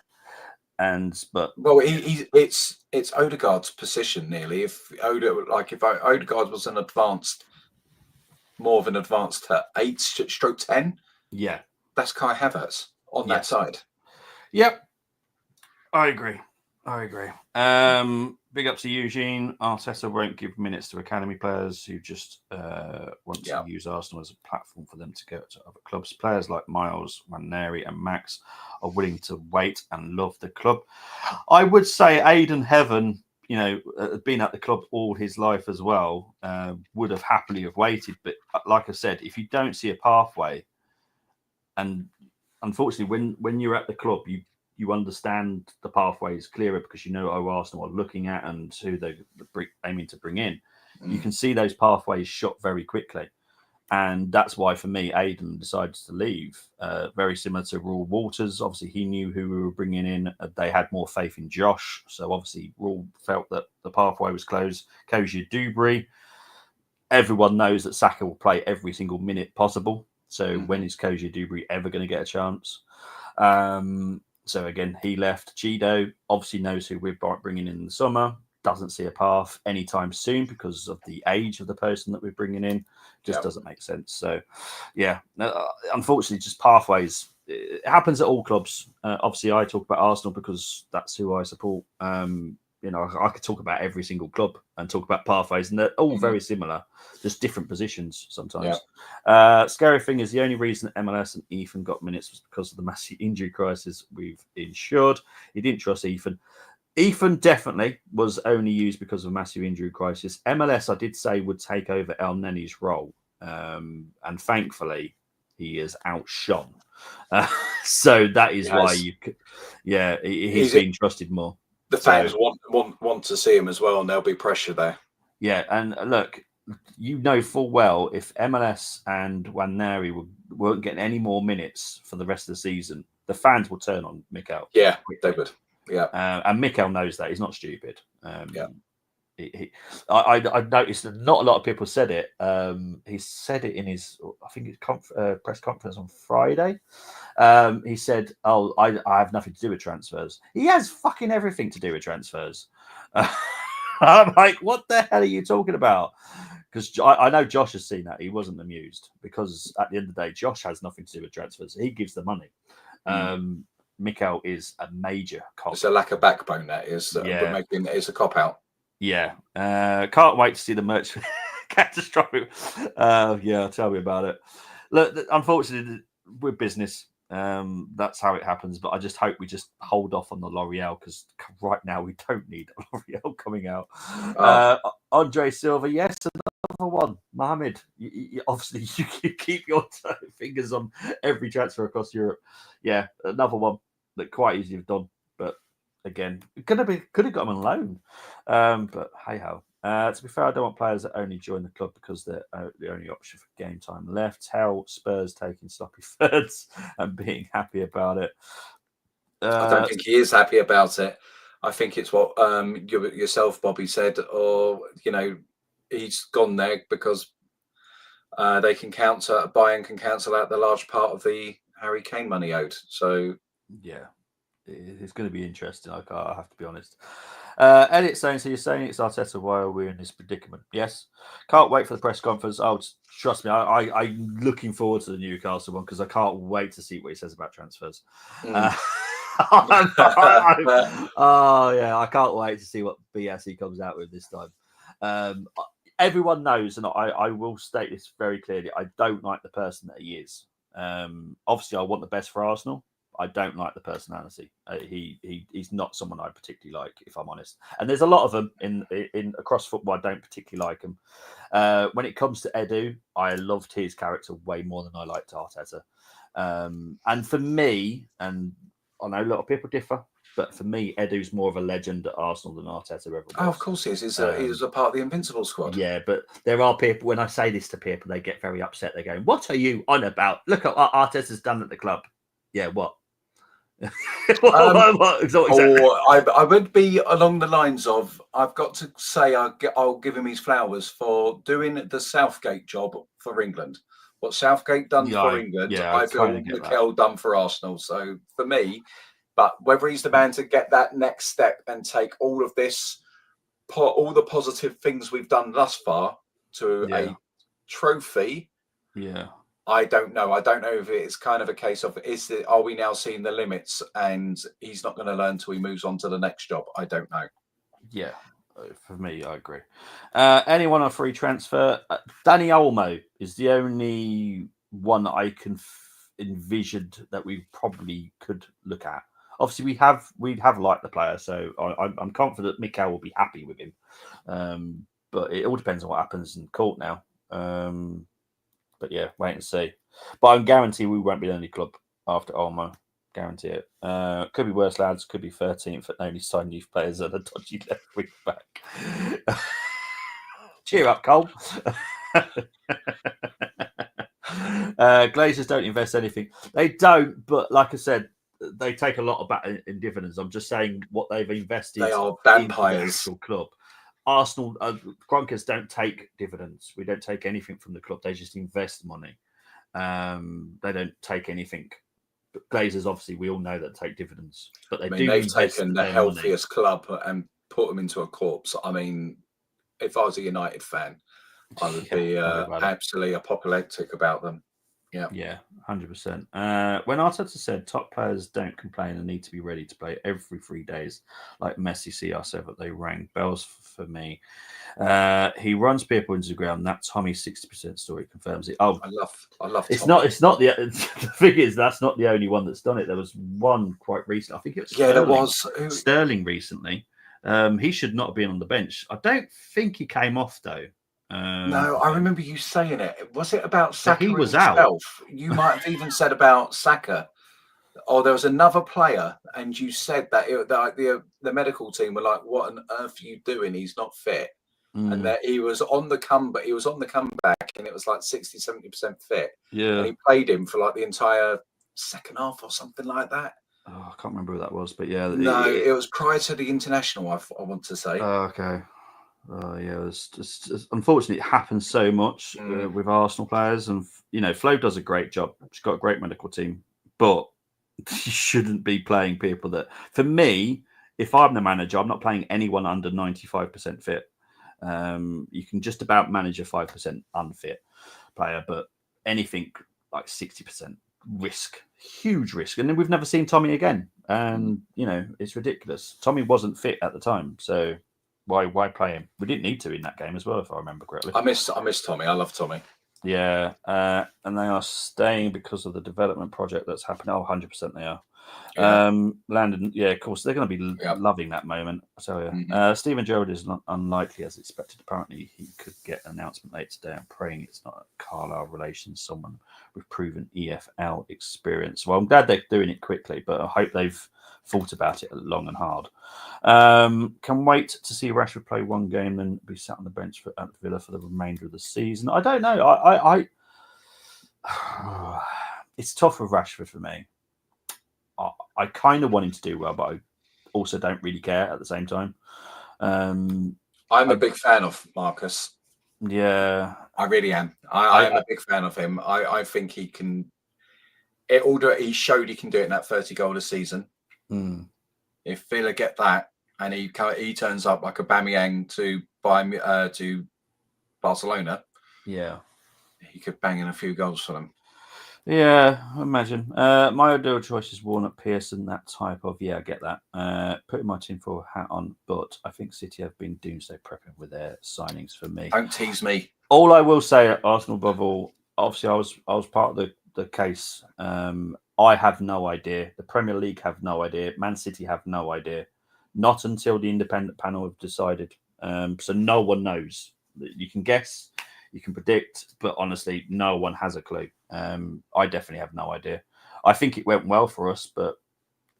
But well, it's Odegaard's position nearly. If Odegaard was more of an advanced 8/10, yeah, that's Kai Havertz on that side. Yep. I agree. Big up to Eugene. Arteta won't give minutes to academy players who just want to use Arsenal as a platform for them to go to other clubs. Players like Miles, Ranieri, and Max are willing to wait and love the club. I would say Aidan Heaven, been at the club all his life as well, would have happily have waited. But like I said, if you don't see a pathway, and unfortunately, when you're at the club, you understand the pathway is clearer because you know who Arsenal are looking at and who they're aiming to bring in. You can see those pathways shot very quickly. And that's why, for me, Aidan decided to leave. Very similar to Raul Walters. Obviously, he knew who we were bringing in. They had more faith in Josh. So, obviously, Raul felt that the pathway was closed. Koji Dubry. Everyone knows that Saka will play every single minute possible. So, when is Koji Dubry ever going to get a chance? So again, he left. Chido obviously knows who we're bringing in the summer. Doesn't see a path anytime soon because of the age of the person that we're bringing in. Just doesn't make sense. So, yeah, unfortunately, just pathways. It happens at all clubs. Obviously, I talk about Arsenal because that's who I support. I could talk about every single club and talk about pathways, and they're all very similar, just different positions sometimes. Scary thing is the only reason MLS and Ethan got minutes was because of the massive injury crisis we've ensured. He didn't trust Ethan. Ethan definitely was only used because of a massive injury crisis. MLS, I did say, would take over El Neni's role, and thankfully, he is outshone. So that is why he's been trusted more. The fans want to see him as well, and there'll be pressure there. Yeah, and look, you know full well if MLS and Nwaneri weren't getting any more minutes for the rest of the season, the fans will turn on Mikel. Yeah, they would. Yeah, and Mikel knows that. He's not stupid. I noticed that not a lot of people said it. He said it in his, I think, his press conference on Friday. He said, I have nothing to do with transfers. He has fucking everything to do with transfers. I'm like, what the hell are you talking about? Because I know Josh has seen that. He wasn't amused because at the end of the day, Josh has nothing to do with transfers. He gives the money. Mikel is a major cop. It's a lack of backbone, that is. It's a cop-out. Yeah. Can't wait to see the merch. Catastrophic. Tell me about it. Look, unfortunately, we're business. That's how it happens. But I just hope we just hold off on the L'Oreal because right now we don't need a L'Oreal coming out. Andre Silva, yes, another one. Mohamed, obviously you keep your fingers on every transfer across Europe. Yeah, another one that quite easily have done. But again, could have got him on loan. But hey ho. To be fair, I don't want players that only join the club because they're the only option for game time left. Hell, Spurs taking sloppy thirds and being happy about it. I don't think he is happy about it. I think it's what yourself, Bobby, said, or he's gone there because they can Bayern can cancel out the large part of the Harry Kane money owed. So yeah, it's going to be interesting. I have to be honest. Elliot saying, so you're saying it's Arteta while we're in this predicament? Yes. Can't wait for the press conference. Oh, trust me, I'm looking forward to the Newcastle one because I can't wait to see what he says about transfers. I can't wait to see what BS he comes out with this time. Everyone knows, and I will state this very clearly, I don't like the person that he is. Obviously, I want the best for Arsenal. I don't like the personality. He's not someone I particularly like, if I'm honest. And there's a lot of them in across football. I don't particularly like him. When it comes to Edu, I loved his character way more than I liked Arteta. And for me, and I know a lot of people differ, but for me, Edu's more of a legend at Arsenal than Arteta ever was. Oh, of course he is. He's a part of the Invincible squad. Yeah, but there are people, when I say this to people, they get very upset. They're going, what are you on about? Look at what Arteta's done at the club. Yeah, what? What exactly? I would be along the lines of, I've got to say I'll give him his flowers for doing the Southgate job for England. What Southgate done for England, I feel Mikel done for Arsenal. So for me, But whether he's the man to get that next step and take all of this, put all the positive things we've done thus far to a trophy, I don't know. I don't know if it's kind of a case of are we now seeing the limits and he's not going to learn till he moves on to the next job? I don't know. Yeah, for me, I agree. Anyone on free transfer? Danny Olmo is the only one that I can envisioned that we probably could look at. Obviously, we have liked the player, so I'm confident Mikel will be happy with him. But it all depends on what happens in court now. But yeah, wait and see. But I'm guaranteed we won't be the only club after Olmo. Guarantee it. Could be worse, lads. Could be 13th, and only signed youth players and a dodgy left wing back. Cheer up, Cole. Glazers don't invest anything. They don't, but like I said, they take a lot of back in dividends. I'm just saying what they've invested. They are vampires. In the actual club. Arsenal, Kroenkes don't take dividends. We don't take anything from the club. They just invest money. They don't take anything. But Glazers, obviously, we all know that take dividends. But they've taken the healthiest club and put them into a corpse. I mean, if I was a United fan, I would be absolutely apoplectic about them. Yeah, 100%. When Arteta said top players don't complain and need to be ready to play every 3 days, like Messi, CR7, that they rang bells for me. He runs people into the ground. That Tommy 60% story confirms it. Oh, I love. It's Tommy. Not the thing is that's not the only one that's done it. There was one quite recently. I think it was Sterling. There was Sterling recently. He should not have been on the bench. I don't think he came off though. No, I remember you saying it. Was it about Saka? He was himself? out. You might have even said about Saka. Or there was another player, and you said that the medical team were like, "What on earth are you doing? He's not fit." And that he was on the comeback. He was on the comeback, and it was like 60-70% fit. Yeah, and he played him for like the entire second half or something like that. Oh, I can't remember who that was, but yeah, no, it was prior to the international. I want to say. Okay. Yeah, it's just unfortunately it happens so much with Arsenal players, and Flo does a great job. She's got a great medical team, but you shouldn't be playing people that. For me, if I'm the manager, I'm not playing anyone under 95% fit. You can just about manage a 5% unfit player, but anything like 60% risk, huge risk. And then we've never seen Tommy again, and it's ridiculous. Tommy wasn't fit at the time, so. Why play him? We didn't need to in that game as well, if I remember correctly. I miss Tommy. I love Tommy. Yeah, and they are staying because of the development project that's happening. Oh, 100% they are. Yeah. Landon, yeah, of course, they're going to be loving that moment. So, Steven Gerrard is not unlikely as expected. Apparently, he could get an announcement later today. I'm praying it's not a Carlisle relations, someone with proven EFL experience. Well, I'm glad they're doing it quickly, but I hope they've thought about it long and hard. Can wait to see Rashford play one game and be sat on the bench at Villa for the remainder of the season. I don't know. I it's tough with Rashford for me. I kind of want him to do well, but I also don't really care at the same time. I'm a big fan of Marcus. Yeah, I really am. I am a big fan of him. I think he can. He showed he can do it in that 30 goal a season. If Villa get that and he turns up like a Aubameyang to Barcelona, he could bang in a few goals for them. Yeah, I imagine. My ideal choice is Warnock, Pearson, that type of. Yeah, I get that. Putting my tinfoil hat on, but I think City have been doomsday prepping with their signings for me. Don't tease me. All I will say at Arsenal, above all, obviously I was part of the case. I have no idea. The Premier League have no idea. Man City have no idea. Not until the independent panel have decided. So no one knows. You can guess, you can predict, but honestly, no one has a clue. I definitely have no idea. I think it went well for us, but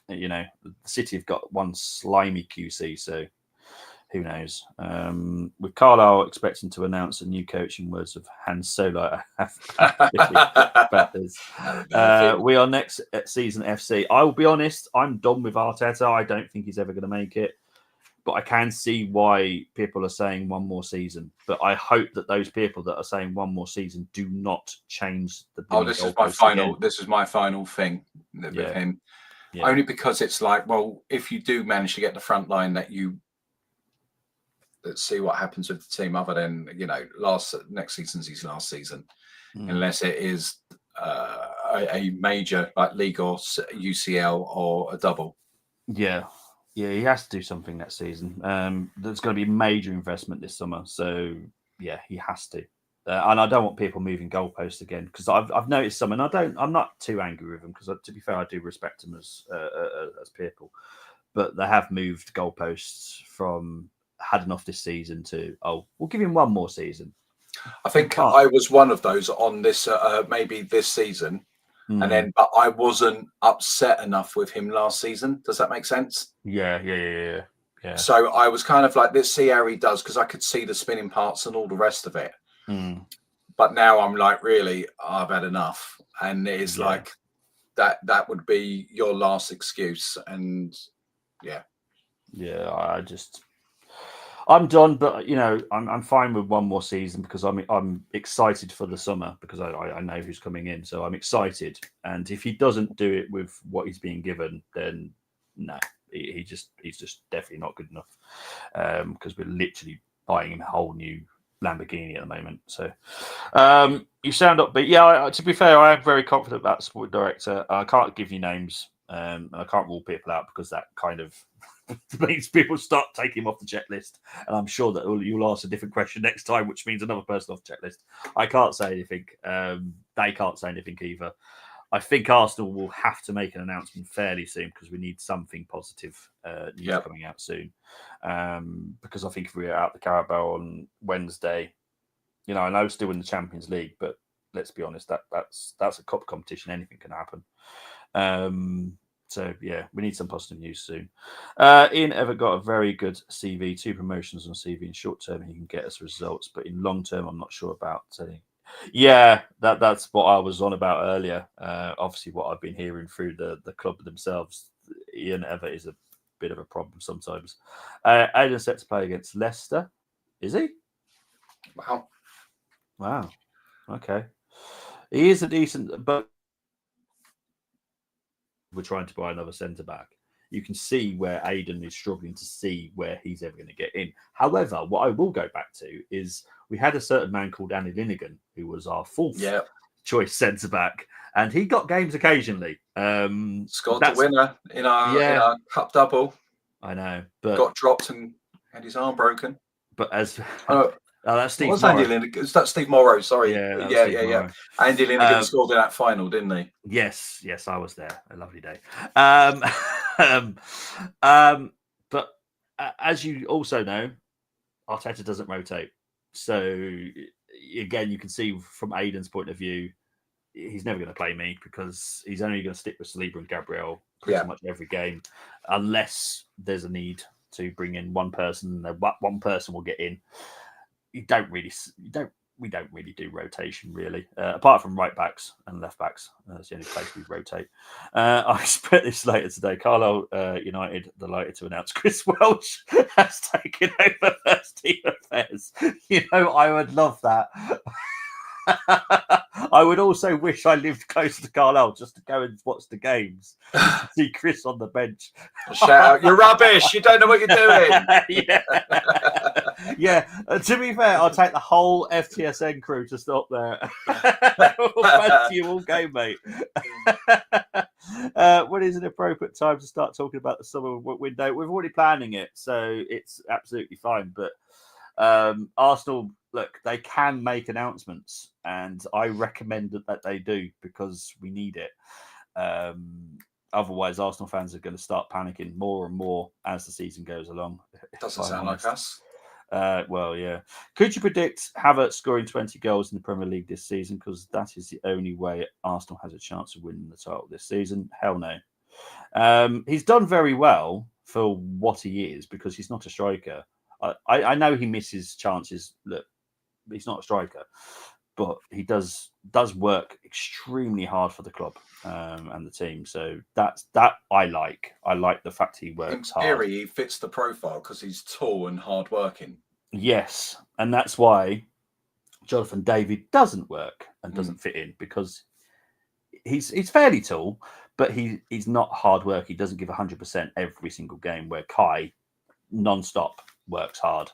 the City have got one slimy QC, so who knows? With Carlisle expecting to announce a new coach in words of Hans Solo about this. We are next season FC. I will be honest, I'm done with Arteta. I don't think he's ever going to make it. But I can see why people are saying one more season. But I hope that those people that are saying one more season do not change the. This is my final. This is my final thing with him. Only because it's like, well, if you do manage to get the front line, let's see what happens with the team. Other than next season's his last season, unless it is a major like league or UCL or a double. Yeah, he has to do something next season. There's going to be major investment this summer, so yeah, he has to. And I don't want people moving goalposts again because I've noticed some, and I'm not too angry with them because to be fair, I do respect them as people, but they have moved goalposts from had enough this season to we'll give him one more season. I think I was one of those on this maybe this season. But I wasn't upset enough with him last season. Does that make sense? Yeah. So I was kind of like, let's see how he does, because I could see the spinning parts and all the rest of it. But now I'm like, really, I've had enough. And it's like that would be your last excuse. And I'm done, but I'm fine with one more season because I'm excited for the summer because I know who's coming in, so I'm excited. And if he doesn't do it with what he's being given, then no, he's just definitely not good enough. Because we're literally buying him a whole new Lamborghini at the moment. So you sound upbeat. Yeah, to be fair, I am very confident about the sport director. I can't give you names, and I can't rule people out because that kind of means people start taking him off the checklist. And I'm sure that you'll ask a different question next time, which means another person off the checklist. I can't say anything. They can't say anything either. I think Arsenal will have to make an announcement fairly soon because we need something positive news coming out soon. Because I think if we're out the Carabao on Wednesday, I know still in the Champions League, but let's be honest, that's a cup competition. Anything can happen. So, yeah, we need some positive news soon. Ian Everett got a very good CV, 2 promotions on CV. In short term, he can get us results, but in long term, I'm not sure about selling. Yeah, that's what I was on about earlier. Obviously, what I've been hearing through the club themselves, Ian Everett is a bit of a problem sometimes. Aiden's set to play against Leicester. Is he? Wow. Okay. He is a decent, but we're trying to buy another centre back. You can see where Aiden is struggling to see where he's ever going to get in. However, what I will go back to is we had a certain man called Andy Linnigan, who was our fourth choice centre back, and he got games occasionally. Scored the winner in our cup double. I know, but got dropped and had his arm broken. But as that's Steve. What's Andy Linnigan? Is that Steve Morrow? Sorry. Yeah. Andy Linnigan scored in that final, didn't he? Yes, I was there. A lovely day. But as you also know, Arteta doesn't rotate. So again, you can see from Aiden's point of view, he's never going to play me because he's only going to stick with Saliba and Gabriel pretty much every game, unless there's a need to bring in one person. One person will get in. We don't really do rotation really, apart from right backs and left backs. That's the only place we rotate. I expect this later today. Carlisle United delighted to announce Chris Welch has taken over first team affairs. I would love that. I would also wish I lived closer to Carlisle just to go and watch the games. To see Chris on the bench. Shout out, you're rubbish. You don't know what you're doing. To be fair, I'll take the whole FTSN crew to stop there. We'll fancy you all game, mate. When is an appropriate time to start talking about the summer window? We're already planning it, so it's absolutely fine. But Arsenal, look, they can make announcements, and I recommend that they do because we need it. Otherwise, Arsenal fans are going to start panicking more and more as the season goes along. Doesn't sound like us. Well, yeah. Could you predict Havertz scoring 20 goals in the Premier League this season? Because that is the only way Arsenal has a chance of winning the title this season. Hell no. He's done very well for what he is because he's not a striker. I know he misses chances. Look, he's not a striker, but he does work extremely hard for the club and the team. So that I like. I like the fact he works hard. In theory, he fits the profile because he's tall and hardworking. Yes, and that's why Jonathan David doesn't work and doesn't fit in because he's fairly tall, but he's not hard work. He doesn't give 100% every single game, where Kai non-stop works hard.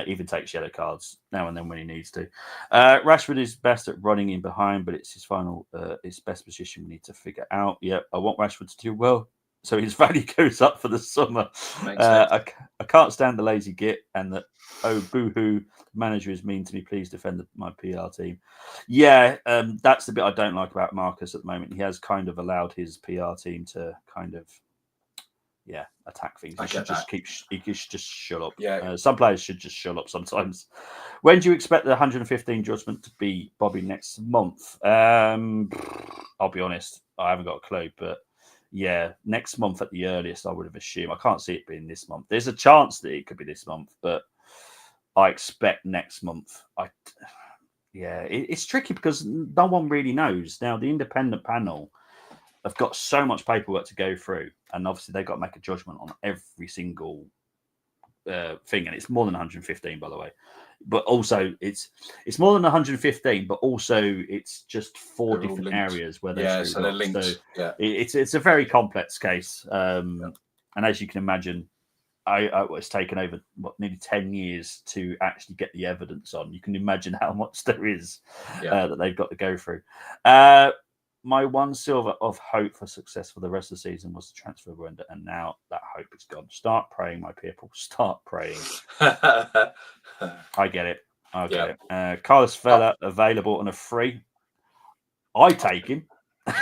Even takes yellow cards now and then when he needs to. Rashford is best at running in behind, but it's his best position we need to figure out. Yeah, I want Rashford to do well, so his value goes up for the summer. I can't stand the lazy git and that, oh, boo-hoo, the manager is mean to me, please defend my PR team. Yeah, that's the bit I don't like about Marcus at the moment. He has kind of allowed his PR team to kind of attack things. He should just shut up. Yeah. Some players should just shut up sometimes. When do you expect the 115 judgment to be, Bobby, next month? I'll be honest, I haven't got a clue, but yeah, next month at the earliest, I would have assumed. I can't see it being this month. There's a chance that it could be this month, but I expect next month. It's tricky because no one really knows. Now, the independent panel have got so much paperwork to go through, and obviously they've got to make a judgment on every single thing, and it's more than 115, by the way. But also, it's more than 115, but also it's just 4 different areas where they're linked. So it's a very complex case, and as you can imagine, it's taken over nearly 10 years to actually get the evidence on. You can imagine how much there is that they've got to go through. My one silver of hope for success for the rest of the season was the transfer window, and now that hope is gone. Start praying, my people. Start praying. I get it. Carlos Vela available on a free. I take him. I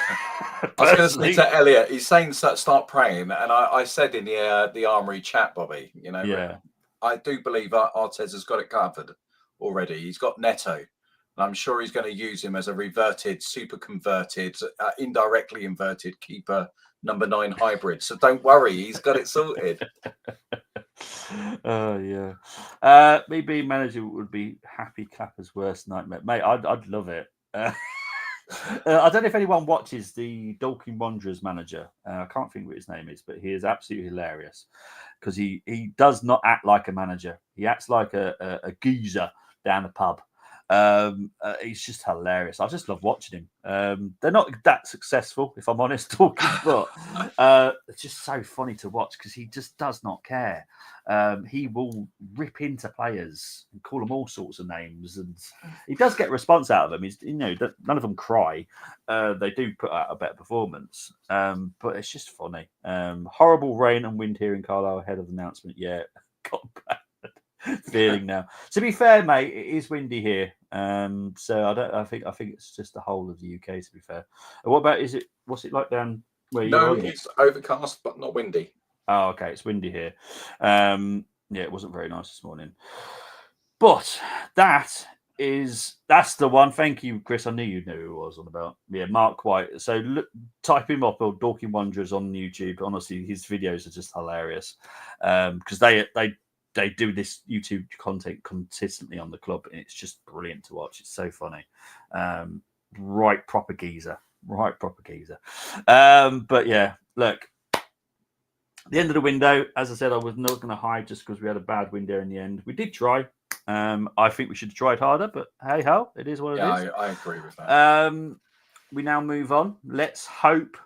was going to say to Elliot, he's saying start praying, and I said in the Armory chat, Bobby, I do believe Arteta's got it covered already. He's got Neto. I'm sure he's going to use him as a reverted, super converted, indirectly inverted keeper number 9 hybrid. So don't worry, he's got it sorted. Me being manager would be Happy Clapper's worst nightmare, mate. I'd love it. I don't know if anyone watches the Dorking Wanderers manager. I can't think what his name is, but he is absolutely hilarious because he does not act like a manager. He acts like a geezer down the pub. He's just hilarious. I just love watching him. They're not that successful, if I'm honest, talking, but it's just so funny to watch because he just does not care. He will rip into players and call them all sorts of names, and he does get a response out of them. He's, none of them cry. They do put out a better performance, but it's just funny. Horrible rain and wind here in Carlisle ahead of the announcement. Yeah, got bad feeling now. To be fair, mate, it is windy here. So I think it's just the whole of the UK, to be fair. What about what's it like down where you are? No, it's overcast but not windy. Oh, okay, it's windy here. It wasn't very nice this morning. But that's the one. Thank you, Chris. I knew you knew who it was on about. Yeah, Mark White. So type him up or Dorking Wanderers on YouTube. Honestly, his videos are just hilarious. Because they do this YouTube content consistently on the club, and it's just brilliant to watch. It's so funny. Right proper geezer. But yeah, look, the end of the window, as I said, I was not going to hide just because we had a bad window in the end. We did try. I think we should have tried harder, but hey ho, it is what it is. I agree with that. We now move on. Let's hope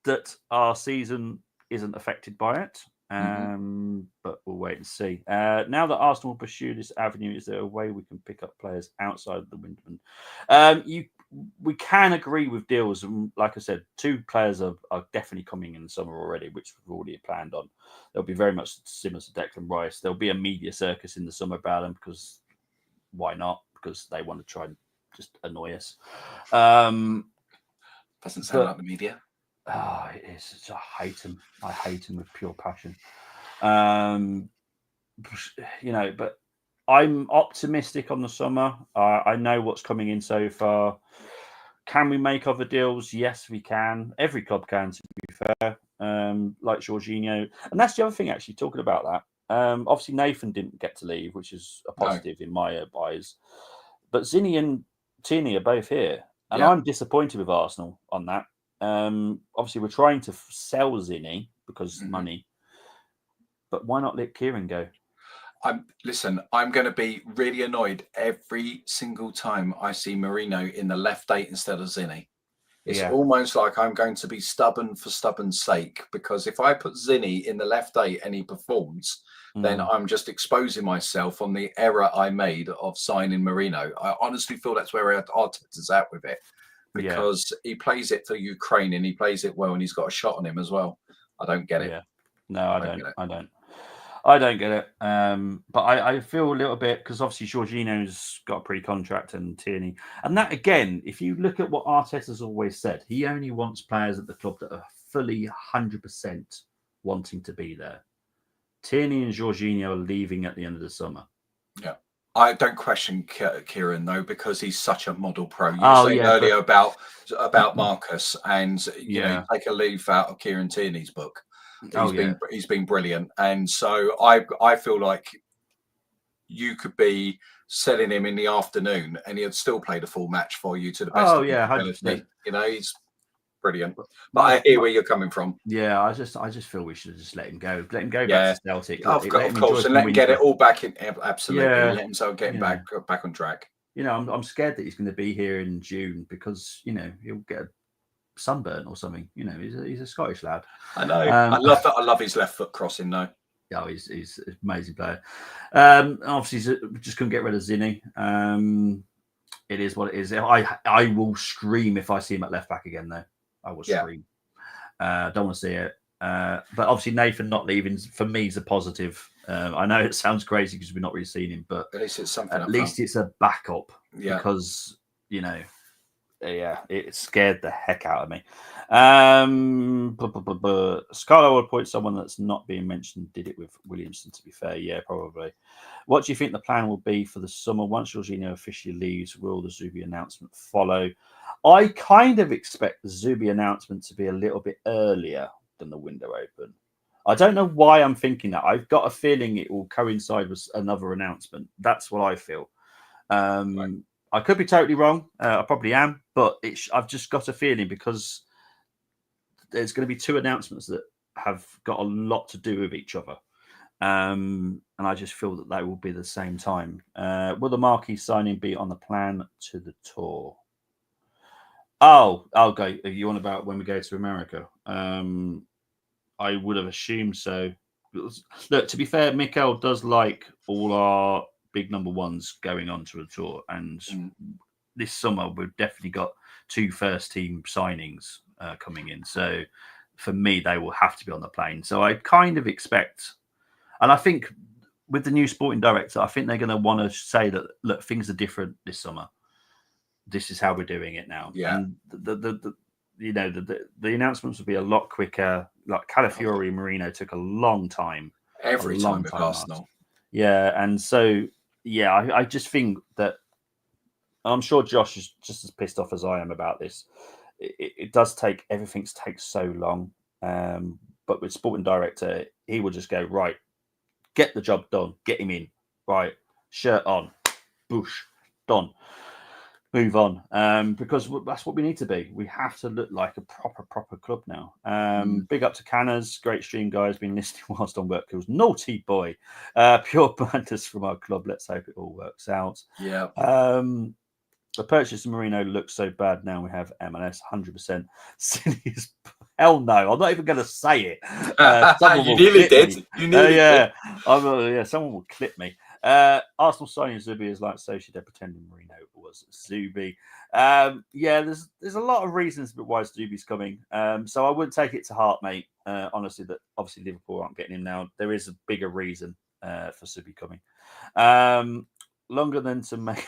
that our season isn't affected by it. But we'll wait and see. Now that Arsenal pursue this avenue, is there a way we can pick up players outside of the Winterman? We can agree with deals. Like I said, 2 players are definitely coming in the summer already, which we've already planned on. They'll be very much similar to Declan Rice. There'll be a media circus in the summer about them because why not? Because they want to try and just annoy us. Doesn't sound like the media. Oh, it is. I hate him. I hate him with pure passion. But I'm optimistic on the summer. I know what's coming in so far. Can we make other deals? Yes, we can. Every club can, to be fair. Like Jorginho. And that's the other thing, actually, talking about that. Obviously, Nathan didn't get to leave, which is a positive in my eyes. But Zinni and Tierney are both here. And I'm disappointed with Arsenal on that. Obviously, we're trying to sell Zinni because money, but why not let Kieran go? I'm going to be really annoyed every single time I see Marino in the left 8 instead of Zinni. It's Yeah. almost like I'm going to be stubborn for stubborn's sake, because if I put Zinni in the left 8 and he performs, then I'm just exposing myself on the error I made of signing Marino. I honestly feel that's where Arteta's at with it, because he plays it for Ukraine and he plays it well, and he's got a shot on him as well. I don't get it. Yeah. No, I don't. get it. I don't get it. But I feel a little bit, because obviously Jorginho's got a pre-contract and Tierney. And that, again, if you look at what Arteta's always said, he only wants players at the club that are fully 100% wanting to be there. Tierney and Jorginho are leaving at the end of the summer. Yeah. I don't question Kieran, though, because he's such a model pro. You were saying earlier about Marcus, and you know, take a leaf out of Kieran Tierney's book. He's been brilliant, and so I feel like you could be selling him in the afternoon, and he'd still play the full match for you to the best. Oh yeah, 100%. You know, he's brilliant. But I hear where you're coming from. Yeah, I just feel we should just let him go. Let him go back to Celtic. Of course, and let him get it all back in. Absolutely, let him get back on track. You know, I'm scared that he's going to be here in June, because you know he'll get a sunburn or something. You know, he's a Scottish lad. I know. I love that. I love his left foot crossing though. Yeah, he's an amazing player. Obviously, we just couldn't get rid of Zinni. It is what it is. I will scream if I see him at left back again, though. I will scream. Don't want to see it. But obviously, Nathan not leaving for me is a positive. I know it sounds crazy because we've not really seen him, but at least it's something. At least it's a backup. Yeah. Because you know, it scared the heck out of me. Scarlett would point someone that's not being mentioned did it with Williamson, to be fair. Yeah, probably. What do you think the plan will be for the summer? Once Jorginho officially leaves, will the Zubi announcement follow? I kind of expect the Zubi announcement to be a little bit earlier than the window open. I don't know why I'm thinking that. I've got a feeling it will coincide with another announcement. That's what I feel. Right. I could be totally wrong. I probably am, but I've just got a feeling, because there's going to be two announcements that have got a lot to do with each other. And I just feel that they will be the same time. Will the marquee signing be on the plan to the tour? Oh, I'll go. You on about when we go to America? I would have assumed so. Look, to be fair, Mikel does like all our big number ones going on to a tour, and this summer we've definitely got 2 first team signings coming in. So for me, they will have to be on the plane. So I kind of expect, and I think with the new sporting director, I think they're going to want to say that, look, things are different this summer. This is how we're doing it now. Yeah. And the announcements will be a lot quicker. Like Calafiori and Marino took a long time. Every time with Arsenal. Yeah, and so I just think that, I'm sure Josh is just as pissed off as I am about this. It does take, everything takes so long. But with sporting director, he will just go, right, get the job done, get him in, right, shirt on, boosh, done. Move on, because that's what we need to be. We have to look like a proper club now. Big up to Canners, great stream, guys. Been listening whilst on work. Kills, naughty boy. Pure banders from our club. Let's hope it all works out. Yeah. The purchase of Marino looks so bad. Now we have MLS 100%. Silly hell no. I'm not even going to say it. You nearly did. You nearly did. Someone will clip me. Arsenal signing Zubi is like Sociedad pretending Marino was Zubi. There's a lot of reasons why Zubi's coming. So I wouldn't take it to heart, mate. Honestly, that obviously Liverpool aren't getting him now. There is a bigger reason for Zubi coming. Longer than to make.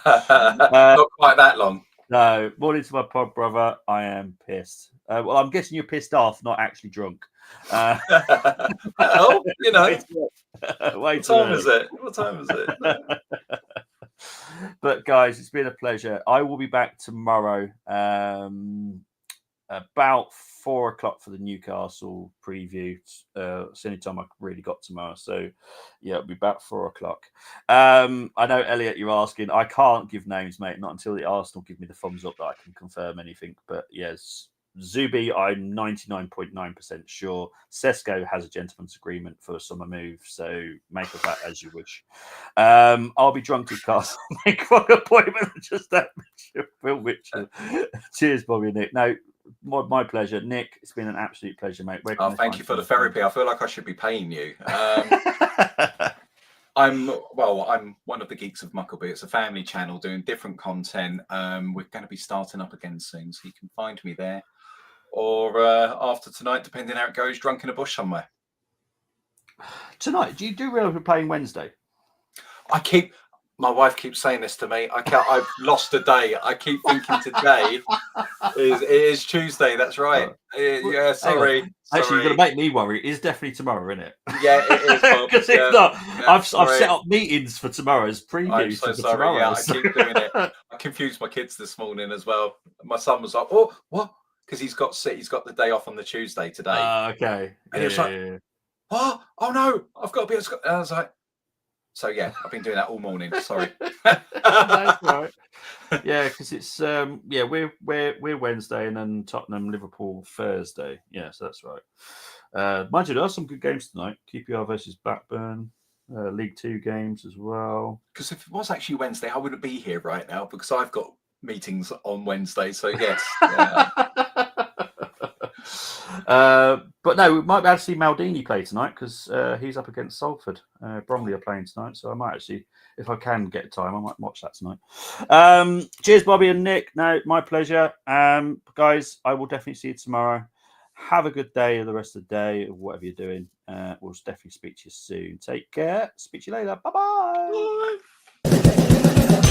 Not quite that long. No, morning to my pod brother. I am pissed. Well, I'm guessing you're pissed off, not actually drunk. Well, you know, what time is it? But guys, it's been a pleasure. I will be back tomorrow, about 4 o'clock for the Newcastle preview. It's the only time I really got tomorrow. So yeah, it'll be about 4 o'clock. I know, Elliot, you're asking. I can't give names, mate, not until the Arsenal give me the thumbs up that I can confirm anything. But yes, Zubi, I'm 99.9% sure. Sesko has a gentleman's agreement for a summer move, so make of that as you wish. I'll be drunk to Castle. Make one appointment. Just that Phil Mitchell. Cheers, Bobby and Nick. No, my pleasure. Nick, it's been an absolute pleasure, mate. Thank you for the therapy. I feel like I should be paying you. I'm one of the geeks of Muckleby. It's a family channel doing different content. We're going to be starting up again soon, so you can find me there, or after tonight, depending how it goes, drunk in a bush somewhere. Tonight, do you realise we're playing Wednesday? My wife keeps saying this to me. I've lost a day. I keep thinking today it is Tuesday. That's right. Yeah, sorry. Actually, you're going to make me worry. It's definitely tomorrow, isn't it? Yeah, it is. Because if not, I've set up meetings for tomorrow's previews. I'm so sorry. Tomorrow. Yeah, I keep doing it. I confused my kids this morning as well. My son was like, "Oh, what?" Because he's got the day off on the Tuesday today. Okay. And he was like, "What? Oh no, I've got to be at school." And I was like, so yeah, I've been doing that all morning. Sorry. That's right. Yeah, because it's we're Wednesday and then Tottenham, Liverpool Thursday. Yeah, so that's right. Mind you, there are some good games tonight. QPR versus Blackburn, League Two games as well. Because if it was actually Wednesday, I wouldn't be here right now because I've got meetings on Wednesday. So yes. Yeah. But no, we might be able to see Maldini play tonight because he's up against Salford. Bromley are playing tonight, so I might actually, if I can get time, I might watch that tonight. Cheers, Bobby and Nick. No, my pleasure. Guys, I will definitely see you tomorrow. Have a good day or the rest of the day or whatever you're doing. We'll definitely speak to you soon. Take care. Speak to you later. Bye-bye. Bye.